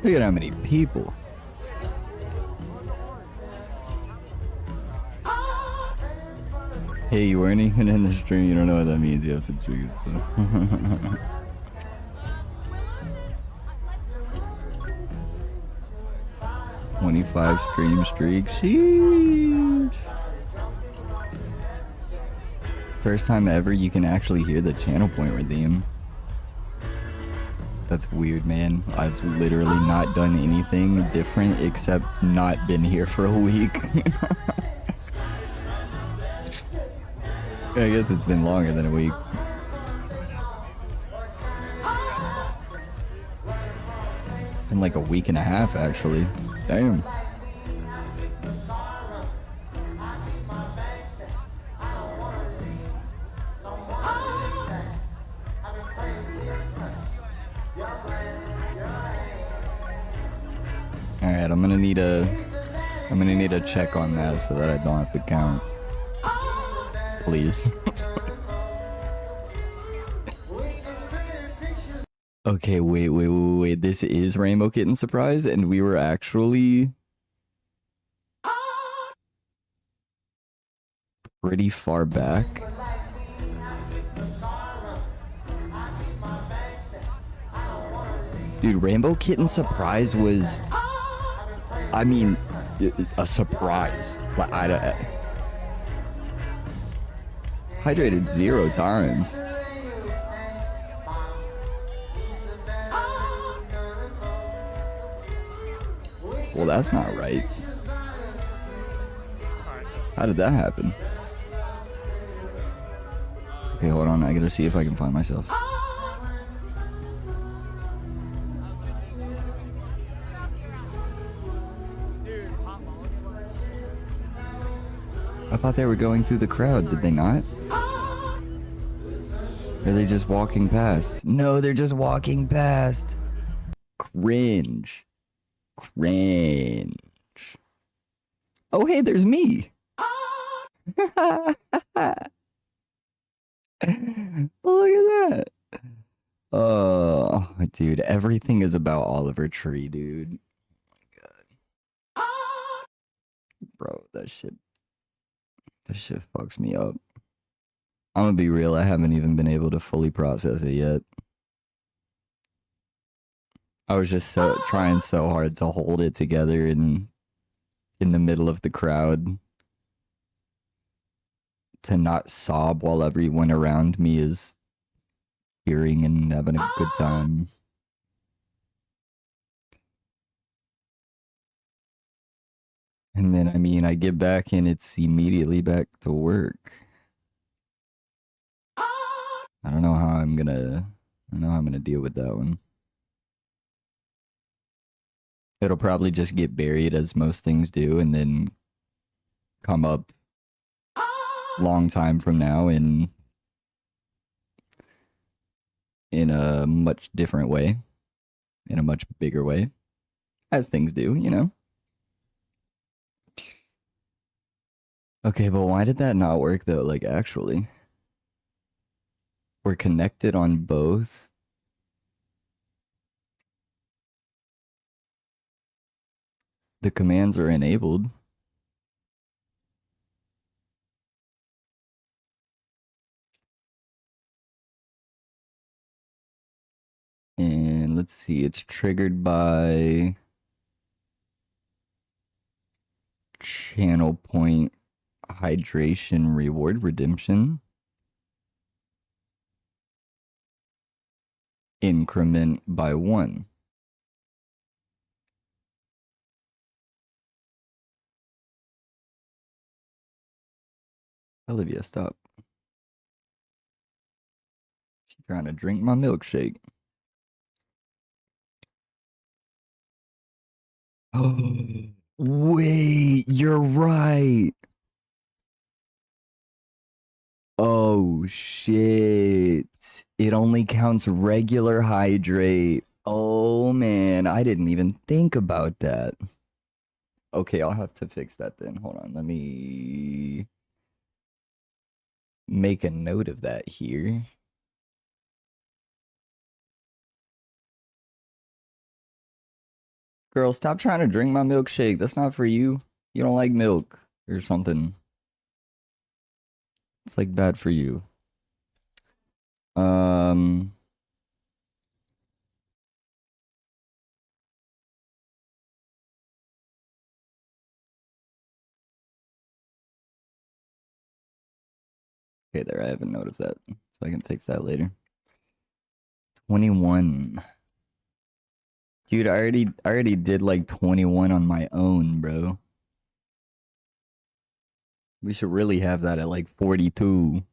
A: Look at how many people. Hey, you weren't even in the stream. You don't know what that means. You have to choose. So. 25 stream streak. Sheesh. First time ever you can actually hear the channel point redeem. That's weird, man. I've literally not done anything different except not been here for a week. I guess it's been longer than a week. It's been like a week and a half, actually. Damn. Alright, I'm gonna need a check on that so that I don't have to count. Please. Okay, wait. This is Rainbow Kitten Surprise, and we were actually pretty far back. Dude, Rainbow Kitten Surprise was, I mean, a surprise. Like, hydrated 0 times. Well, that's not right. How did that happen? Okay, hold on. I gotta see if I can find myself. I thought they were going through the crowd. Did they not? Or are they just walking past? No, they're just walking past. Cringe. Cringe. Oh, hey, there's me. Look at that. Oh, dude, everything is about Oliver Tree, dude. Oh my god. Bro, that shit fucks me up. I'm gonna be real, I haven't even been able to fully process it yet. I was just trying so hard to hold it together in the middle of the crowd, to not sob while everyone around me is hearing and having a good time. And then, I mean, I get back and it's immediately back to work. I don't know how I'm gonna deal with that one. It'll probably just get buried as most things do and then come up long time from now in a much different way, in a much bigger way, as things do, you know? Okay, but why did that not work though? Like, actually, we're connected on both. The commands are enabled. And let's see, it's triggered by channel point hydration reward redemption. Increment by 1. Olivia, stop. She Trying to drink my milkshake. Oh, wait, you're right. Oh, shit. It only counts regular hydrate. Oh, man, I didn't even think about that. Okay, I'll have to fix that then. Hold on, let me make a note of that here. Girl, stop trying to drink my milkshake. That's not for you. You don't like milk or something. It's like bad for you. Okay, there, I have a note of that, so I can fix that later. 21. Dude, I already did like 21 on my own, bro. We should really have that at like 42.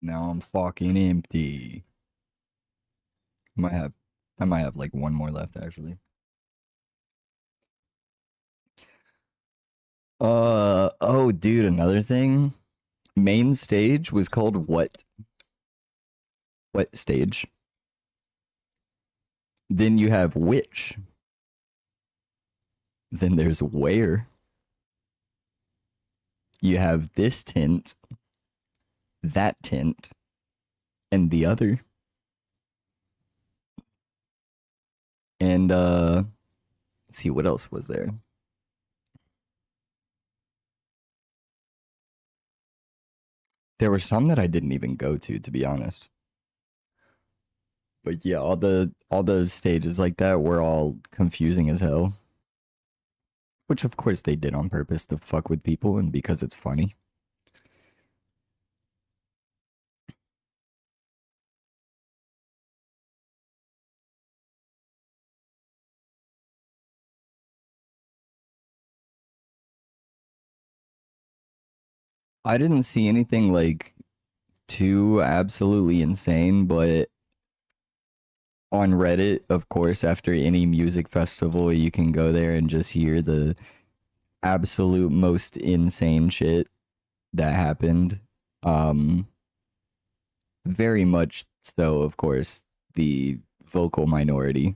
A: Now I'm fucking empty. I might have like one more left actually. Oh dude, another thing. Main stage was called what? What stage? Then you have which. Then there's where. You have this tint, that tint, and the other. And let's see what else was there. There were some that I didn't even go to be honest. But yeah, all the stages like that were all confusing as hell. Which of course they did on purpose to fuck with people and because it's funny. I didn't see anything like too absolutely insane, but on Reddit, of course, after any music festival, you can go there and just hear the absolute most insane shit that happened. Very much so, of course, the vocal minority.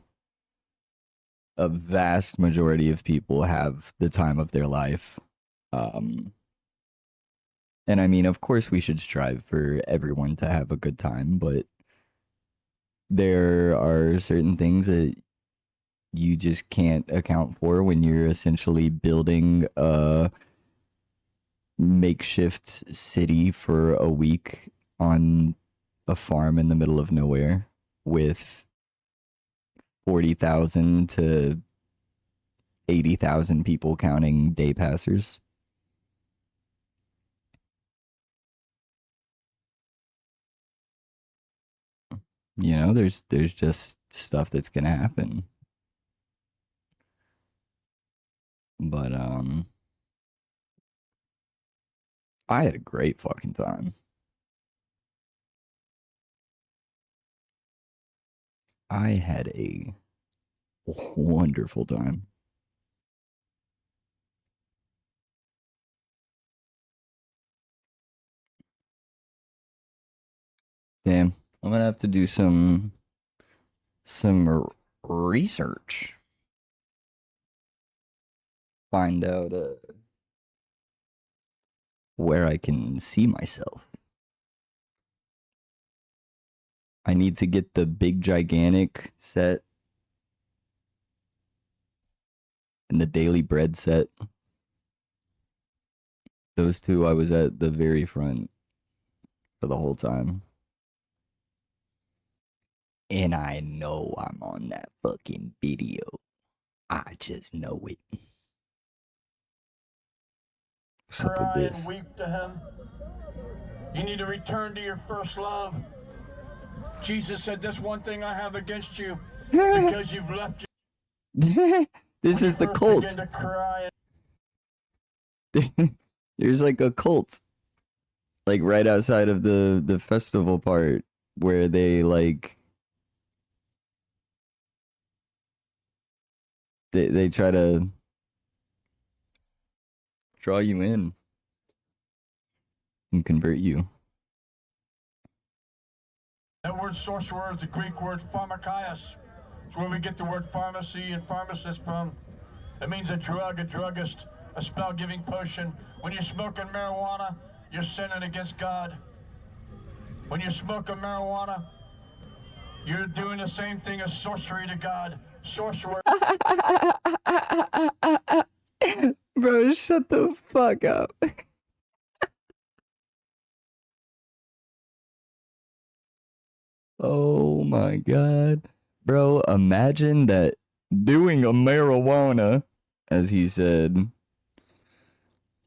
A: A vast majority of people have the time of their life. And I mean, of course, we should strive for everyone to have a good time, but there are certain things that you just can't account for when you're essentially building a makeshift city for a week on a farm in the middle of nowhere with 40,000 to 80,000 people counting day passers. You know, there's just stuff that's gonna happen. But I had a great fucking time. I had a wonderful time. Damn, I'm gonna have to do some research. Find out where I can see myself. I need to get the big gigantic set and the daily bread set. Those two I was at the very front for the whole time. And I know I'm on that fucking video. I just know it. What's up with this?
N: And weep to him. You need to return to your first love. Jesus said, "This one thing I have against you, because you've left your..."
A: This is the cult. There's like a cult, like right outside of the festival part, where they like they try to draw you in and convert you.
N: That word sorcerer is the Greek word pharmakaios. It's where we get the word pharmacy and pharmacist from. It means a drug, a druggist, a spell-giving potion. When you're smoking marijuana, you're sinning against God. When you're smoking marijuana, you're doing the same thing as sorcery to God. Sorcerer.
A: Bro, shut the fuck up. Oh my god. Bro, imagine that doing a marijuana, as he said.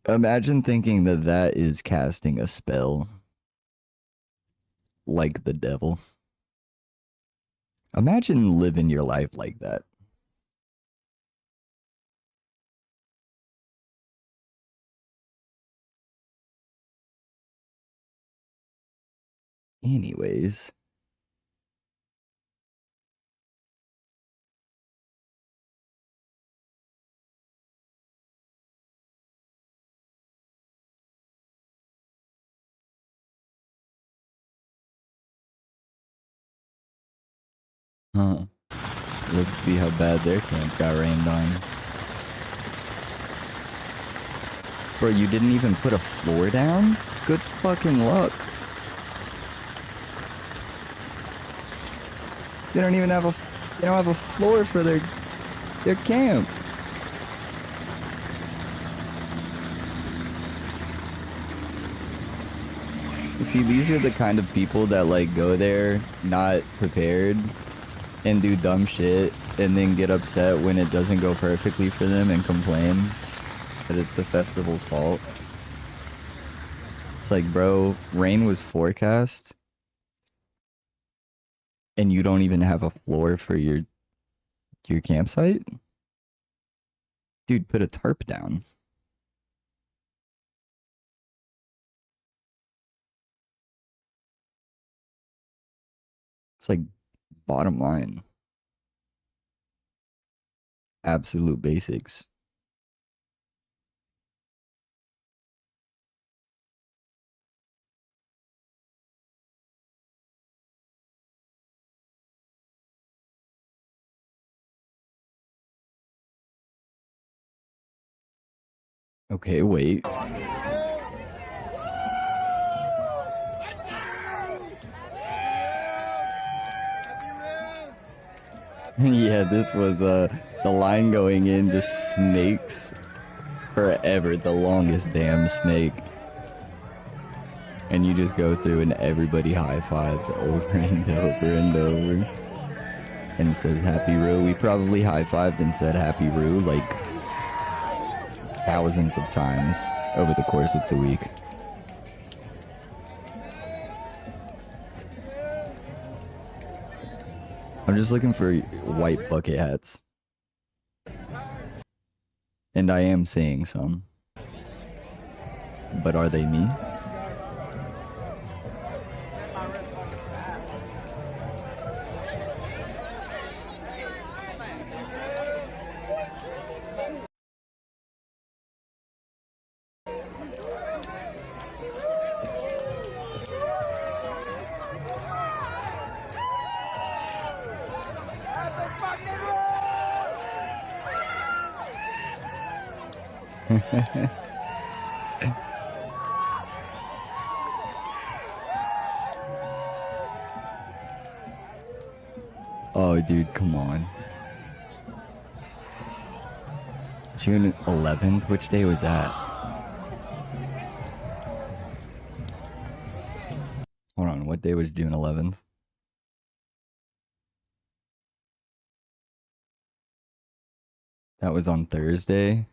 A: Imagine thinking that that is casting a spell. Like the devil. Imagine living your life like that. Anyways. Huh. Let's see how bad their camp got rained on. Bro, you didn't even put a floor down? Good fucking luck. They don't even have a floor for their camp. See, these are the kind of people that like go there not prepared and do dumb shit and then get upset when it doesn't go perfectly for them and complain that it's the festival's fault. It's like, bro, rain was forecast and you don't even have a floor for your campsite? Dude, put a tarp down. It's like bottom line. Absolute basics. Okay, wait. Yeah, this was the line going in, just snakes forever, the longest damn snake. And you just go through and everybody high fives over and over and over and says Happy Roo. We probably high fived and said Happy Roo like thousands of times over the course of the week. I'm just looking for white bucket hats. And I am seeing some. But are they me? Oh, dude, come on. June 11th? Which day was that? Hold on, what day was June 11th? That was on Thursday.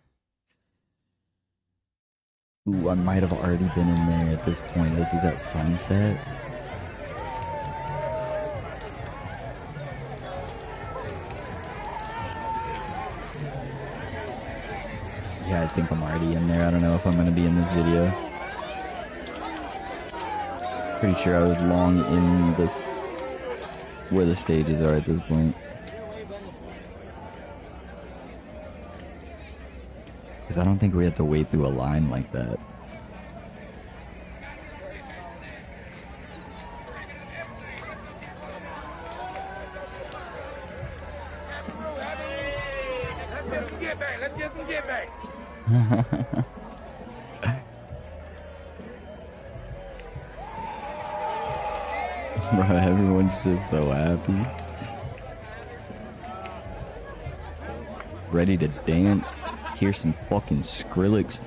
A: Ooh, I might have already been in there at this point. This is at sunset. Yeah, I think I'm already in there. I don't know if I'm going to be in this video. Pretty sure I was long in this, where the stages are at this point. Because I don't think we had to wait through a line like that.
M: Let's get some get back. Let's get some get back.
A: Bro, everyone's just so happy. Ready to dance. Hear some fucking Skrillex.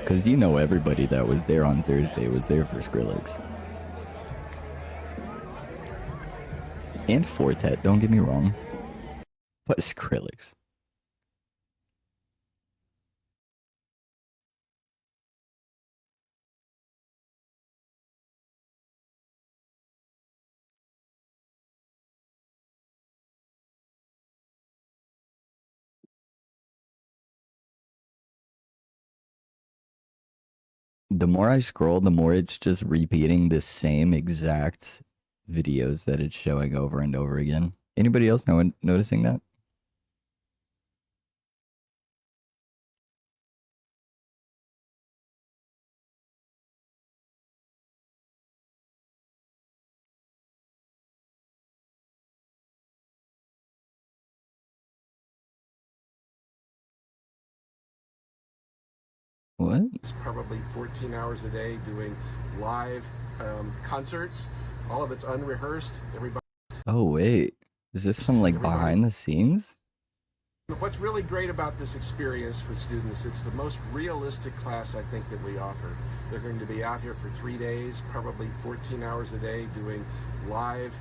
A: Because you know everybody that was there on Thursday was there for Skrillex. And Fortet, don't get me wrong. But Skrillex. The more I scroll, the more it's just repeating the same exact videos that it's showing over and over again. Anybody else noticing that? What?
O: It's probably 14 hours a day doing live concerts. All of it's unrehearsed. Everybody.
A: Oh, wait. Is this some, like, behind the scenes?
O: What's really great about this experience for students, it's the most realistic class I think that we offer. They're going to be out here for 3 days, probably 14 hours a day doing live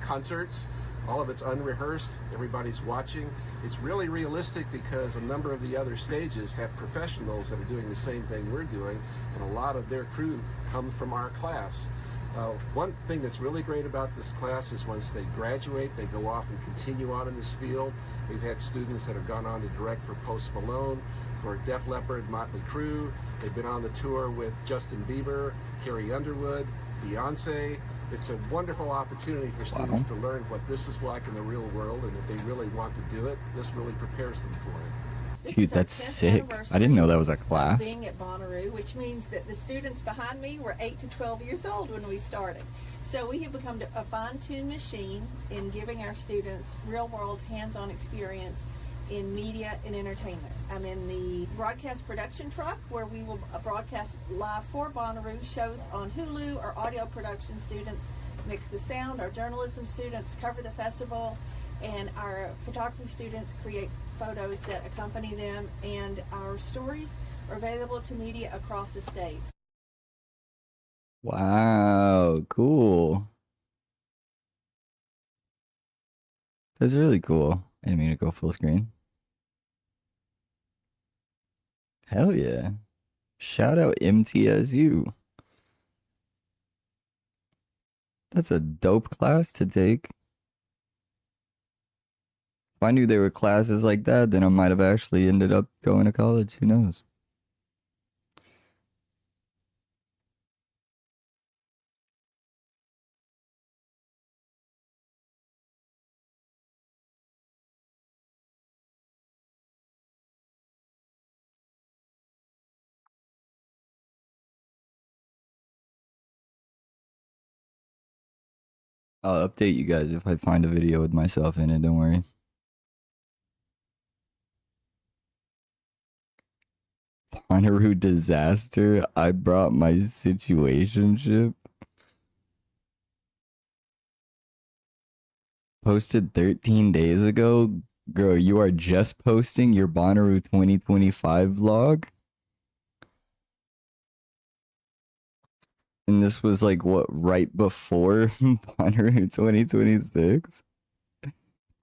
O: concerts. All of it's unrehearsed. Everybody's watching. It's really realistic because a number of the other stages have professionals that are doing the same thing we're doing, and a lot of their crew come from our class. One thing that's really great about this class is once they graduate, they go off and continue on in this field. We've had students that have gone on to direct for Post Malone, for Def Leppard, Motley Crue. They've been on the tour with Justin Bieber, Carrie Underwood, Beyonce. It's a wonderful opportunity for students to learn what this is like in the real world, and if they really want to do it, this really prepares them for it.
A: Dude, that's sick. I didn't know that was a class.
P: Being at Bonnaroo, which means that the students behind me were 8 to 12 years old when we started. So we have become a fine-tuned machine in giving our students real-world hands-on experience in media and entertainment. I'm in the broadcast production truck where we will broadcast live for Bonnaroo shows on Hulu. Our audio production students mix the sound. Our journalism students cover the festival, and our photography students create photos that accompany them, and our stories are available to media across the states.
A: Wow, cool. That's really cool. I didn't mean to go full screen. Hell yeah. Shout out MTSU. That's a dope class to take. If I knew there were classes like that, then I might have actually ended up going to college. Who knows? I'll update you guys if I find a video with myself in it, don't worry. Bonnaroo disaster. I brought my situationship. Posted 13 days ago. Girl, you are just posting your Bonnaroo 2025 vlog. And this was like, what, right before Bonnaroo 2026?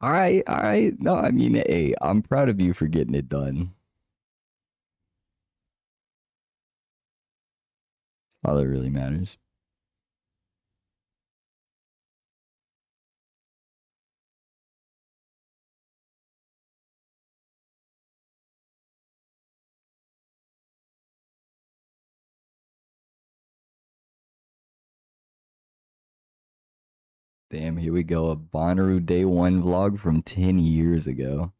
A: All right, all right. No, I mean, hey, I'm proud of you for getting it done. That's all that really matters. Damn, here we go. A Bonnaroo Day 1 vlog from 10 years ago.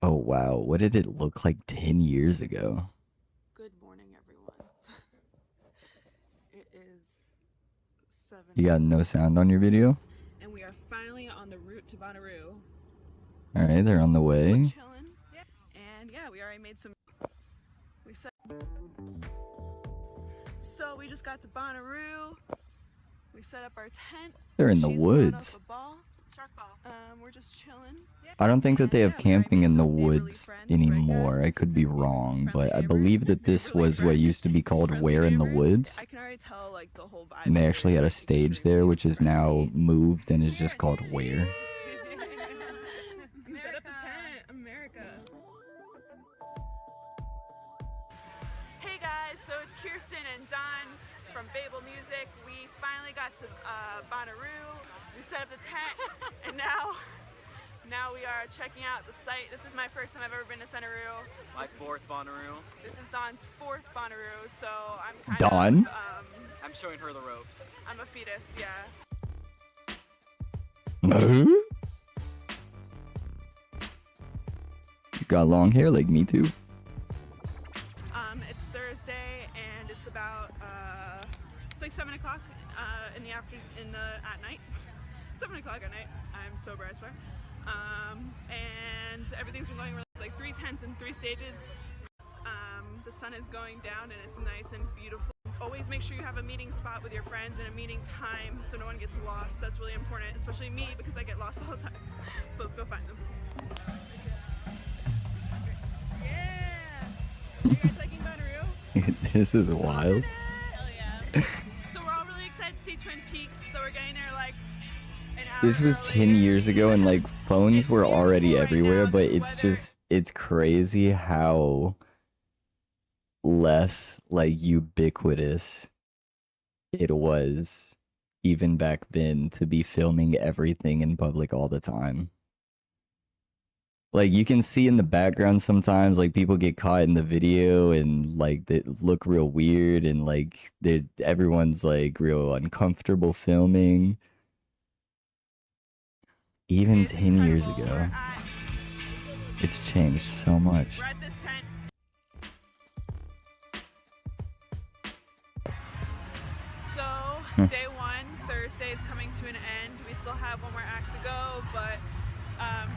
A: Oh, wow. What did it look like 10 years ago?
Q: Good morning, everyone. It is 7.
A: You got no sound on your video?
Q: And we are finally on the route to Bonnaroo.
A: All right, they're on the way.
Q: Chilling. And yeah, we already made some. So we just got to Bonnaroo. We set up our tent.
A: They're in the woods.
Q: Shark ball. We're just chilling.
A: I don't think that they have camping in the woods anymore. I could be wrong, but I believe that this was what used to be called Where in the Woods.
Q: I can already tell like the whole vibe.
A: And they actually had a stage there, which is now moved and is just called Where.
Q: We set up the tent, America. Hey guys, so it's Kirsten and Don from Babel Music. We finally got to Bonnaroo. We set up the tent, and now we are checking out the site. This is my first time I've ever been to Bonnaroo.
R: My fourth Bonnaroo.
Q: This is Don's fourth Bonnaroo, so I'm kind
A: Don?
Q: of
R: I'm showing her the ropes.
Q: I'm a fetus, yeah.
A: No? He's got long hair like me too.
Q: It's Thursday, and it's about it's like 7 o'clock at night. 7 o'clock at night. I'm sober, I swear. And everything's been going really. It's like 3 tents and 3 stages. The sun is going down, and it's nice and beautiful. Always make sure you have a meeting spot with your friends and a meeting time so no one gets lost. That's really important, especially me because I get lost all the time. So let's go find them. Yeah! Are you guys liking Bonnaroo?
A: This is wild.
Q: Hell yeah. So we're all really excited to see Twin Peaks, so we're getting there like an hour
A: This was 10 years ago and like phones were already everywhere, but it's crazy how less like ubiquitous it was even back then to be filming everything in public all the time. Like you can see in the background sometimes like people get caught in the video and like they look real weird and like everyone's like real uncomfortable filming. Even 10 years ago. It's changed so much.
Q: We're at this tent. So, day 1, Thursday is coming to an end. We still have one more act to go, but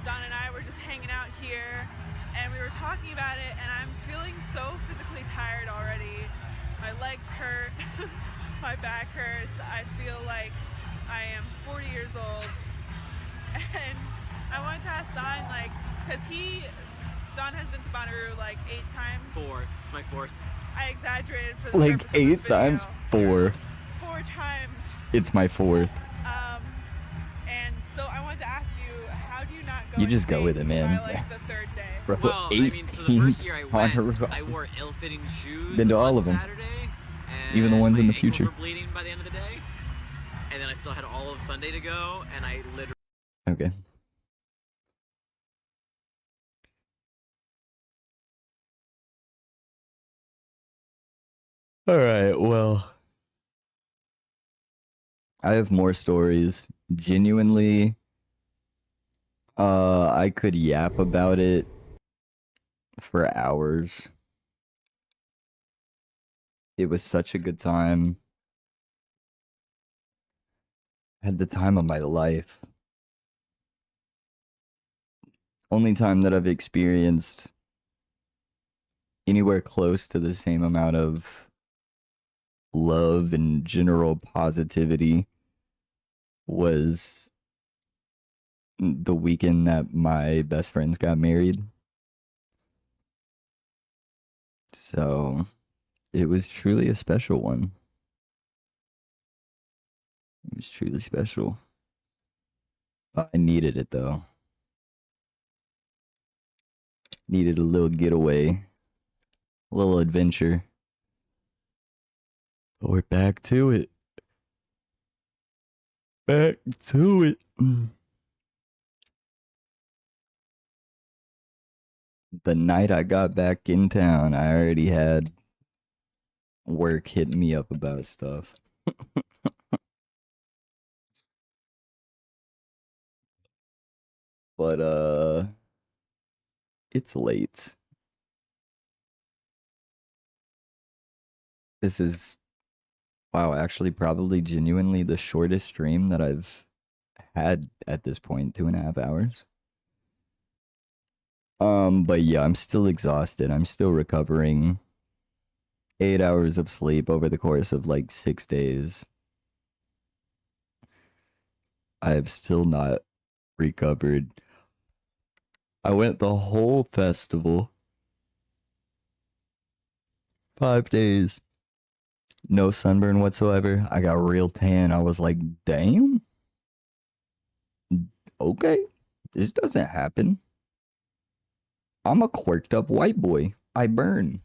Q: Don and I were just hanging out here, and we were talking about it, and I'm feeling so physically tired already. My legs hurt, my back hurts. I feel like I am 40 years old, and I wanted to ask Don, like, because Don has been to Bonnaroo like 8 times.
R: 4. It's my 4th.
Q: I exaggerated for the
A: Like
Q: purpose of this
A: 8
Q: video.
A: times 4.
Q: 4 times.
A: It's my 4th.
Q: And so I wanted to ask you, how do you not go
A: You just go with it,
Q: insane
A: man.
Q: by like the 3rd day?
A: Bro,
R: Well,
A: 18
R: I mean, so the first year I went,
A: Bonnaroo.
R: I wore ill-fitting shoes
A: Been to
R: on
A: all of them.
R: Saturday,
A: Even the
R: and
A: ones in
R: my
A: the
R: ankles
A: future.
R: were bleeding by the end of the day, and then I still had all of Sunday to go, and I literally.
A: Okay. All right, well, I have more stories. Genuinely, I could yap about it for hours. It was such a good time. I had the time of my life. Only time that I've experienced anywhere close to the same amount of love and general positivity was the weekend that my best friends got married. So it was truly a special one. It was truly special. I needed it though. Needed a little getaway. A little adventure. But we're back to it. Back to it. The night I got back in town, I already had work hitting me up about stuff. But it's late. This is, wow, actually probably genuinely the shortest stream that I've had at this point, 2.5 hours. But yeah, I'm still exhausted. I'm still recovering. 8 hours of sleep over the course of like 6 days. I have still not recovered. I went the whole festival. 5 days. No sunburn whatsoever. I got real tan. I was like, damn. Okay. This doesn't happen. I'm a quirked up white boy. I burn.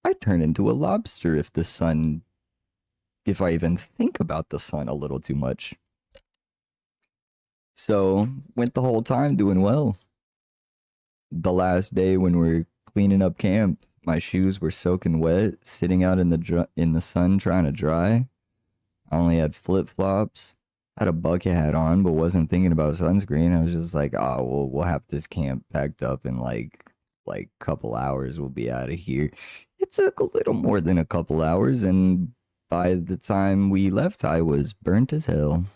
A: I turn into a lobster if I even think about the sun a little too much. So, went the whole time doing well. The last day when we're cleaning up camp, my shoes were soaking wet, sitting out in the sun trying to dry. I only had flip-flops. I had a bucket hat on, but wasn't thinking about sunscreen. I was just like, oh, well, we'll have this camp packed up in like couple hours. We'll be out of here. It took a little more than a couple hours, and by the time we left, I was burnt as hell.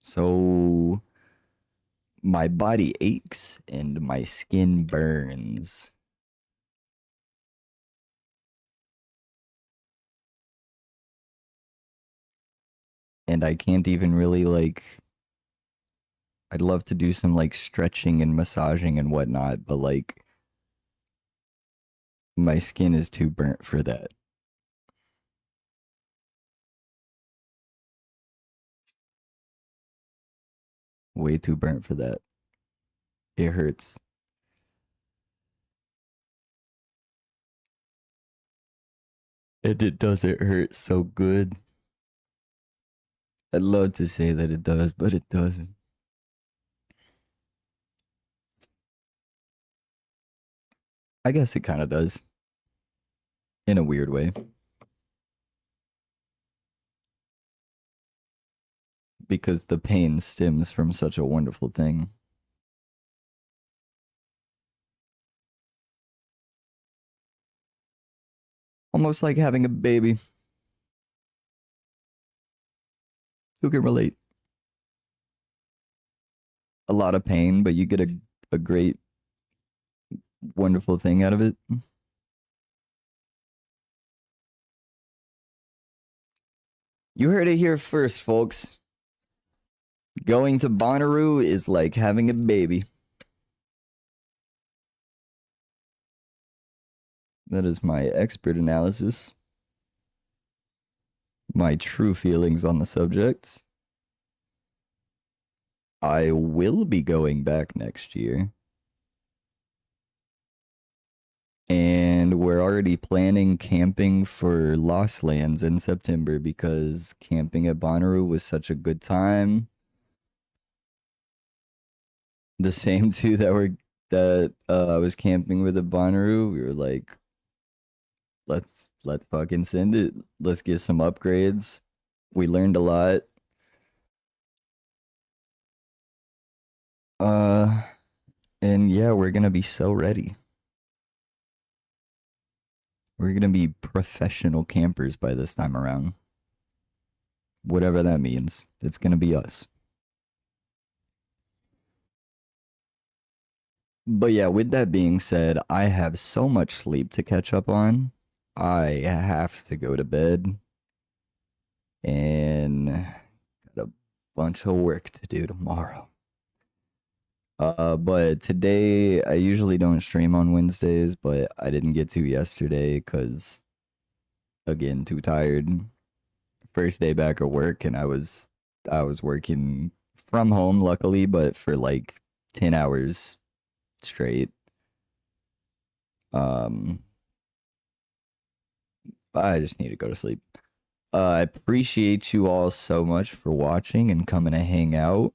A: So my body aches and my skin burns. And I can't even really like, I'd love to do some like stretching and massaging and whatnot, but like my skin is too burnt for that. Way too burnt for that. It hurts. And it doesn't hurt so good. I'd love to say that it does, but it doesn't. I guess it kind of does. In a weird way. Because the pain stems from such a wonderful thing. Almost like having a baby. Who can relate? A lot of pain, but you get a great, wonderful thing out of it. You heard it here first, folks. Going to Bonnaroo is like having a baby. That is my expert analysis. My true feelings on the subject. I will be going back next year. And we're already planning camping for Lost Lands in September because camping at Bonnaroo was such a good time. The same two that I was camping with at Bonnaroo, we were like, let's fucking send it. Let's get some upgrades. We learned a lot. And yeah, we're gonna be so ready. We're gonna be professional campers by this time around. Whatever that means. It's gonna be us. But yeah, with that being said, I have so much sleep to catch up on. I have to go to bed. And got a bunch of work to do tomorrow. But today, I usually don't stream on Wednesdays, but I didn't get to yesterday because again, too tired. First day back at work, and I was working from home, luckily, but for like 10 hours straight. I just need to go to sleep. I appreciate you all so much for watching and coming to hang out.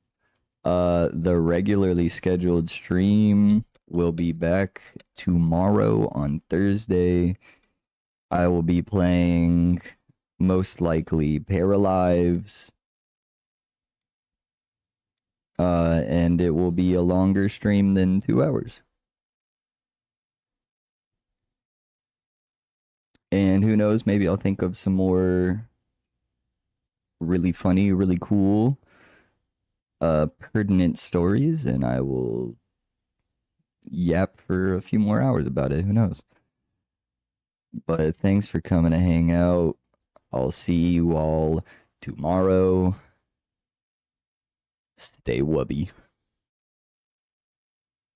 A: The regularly scheduled stream will be back tomorrow on Thursday. I will be playing most likely Paralives. And it will be a longer stream than 2 hours. And who knows, maybe I'll think of some more really funny, really cool, pertinent stories, and I will yap for a few more hours about it. Who knows? But thanks for coming to hang out. I'll see you all tomorrow. Stay wubby.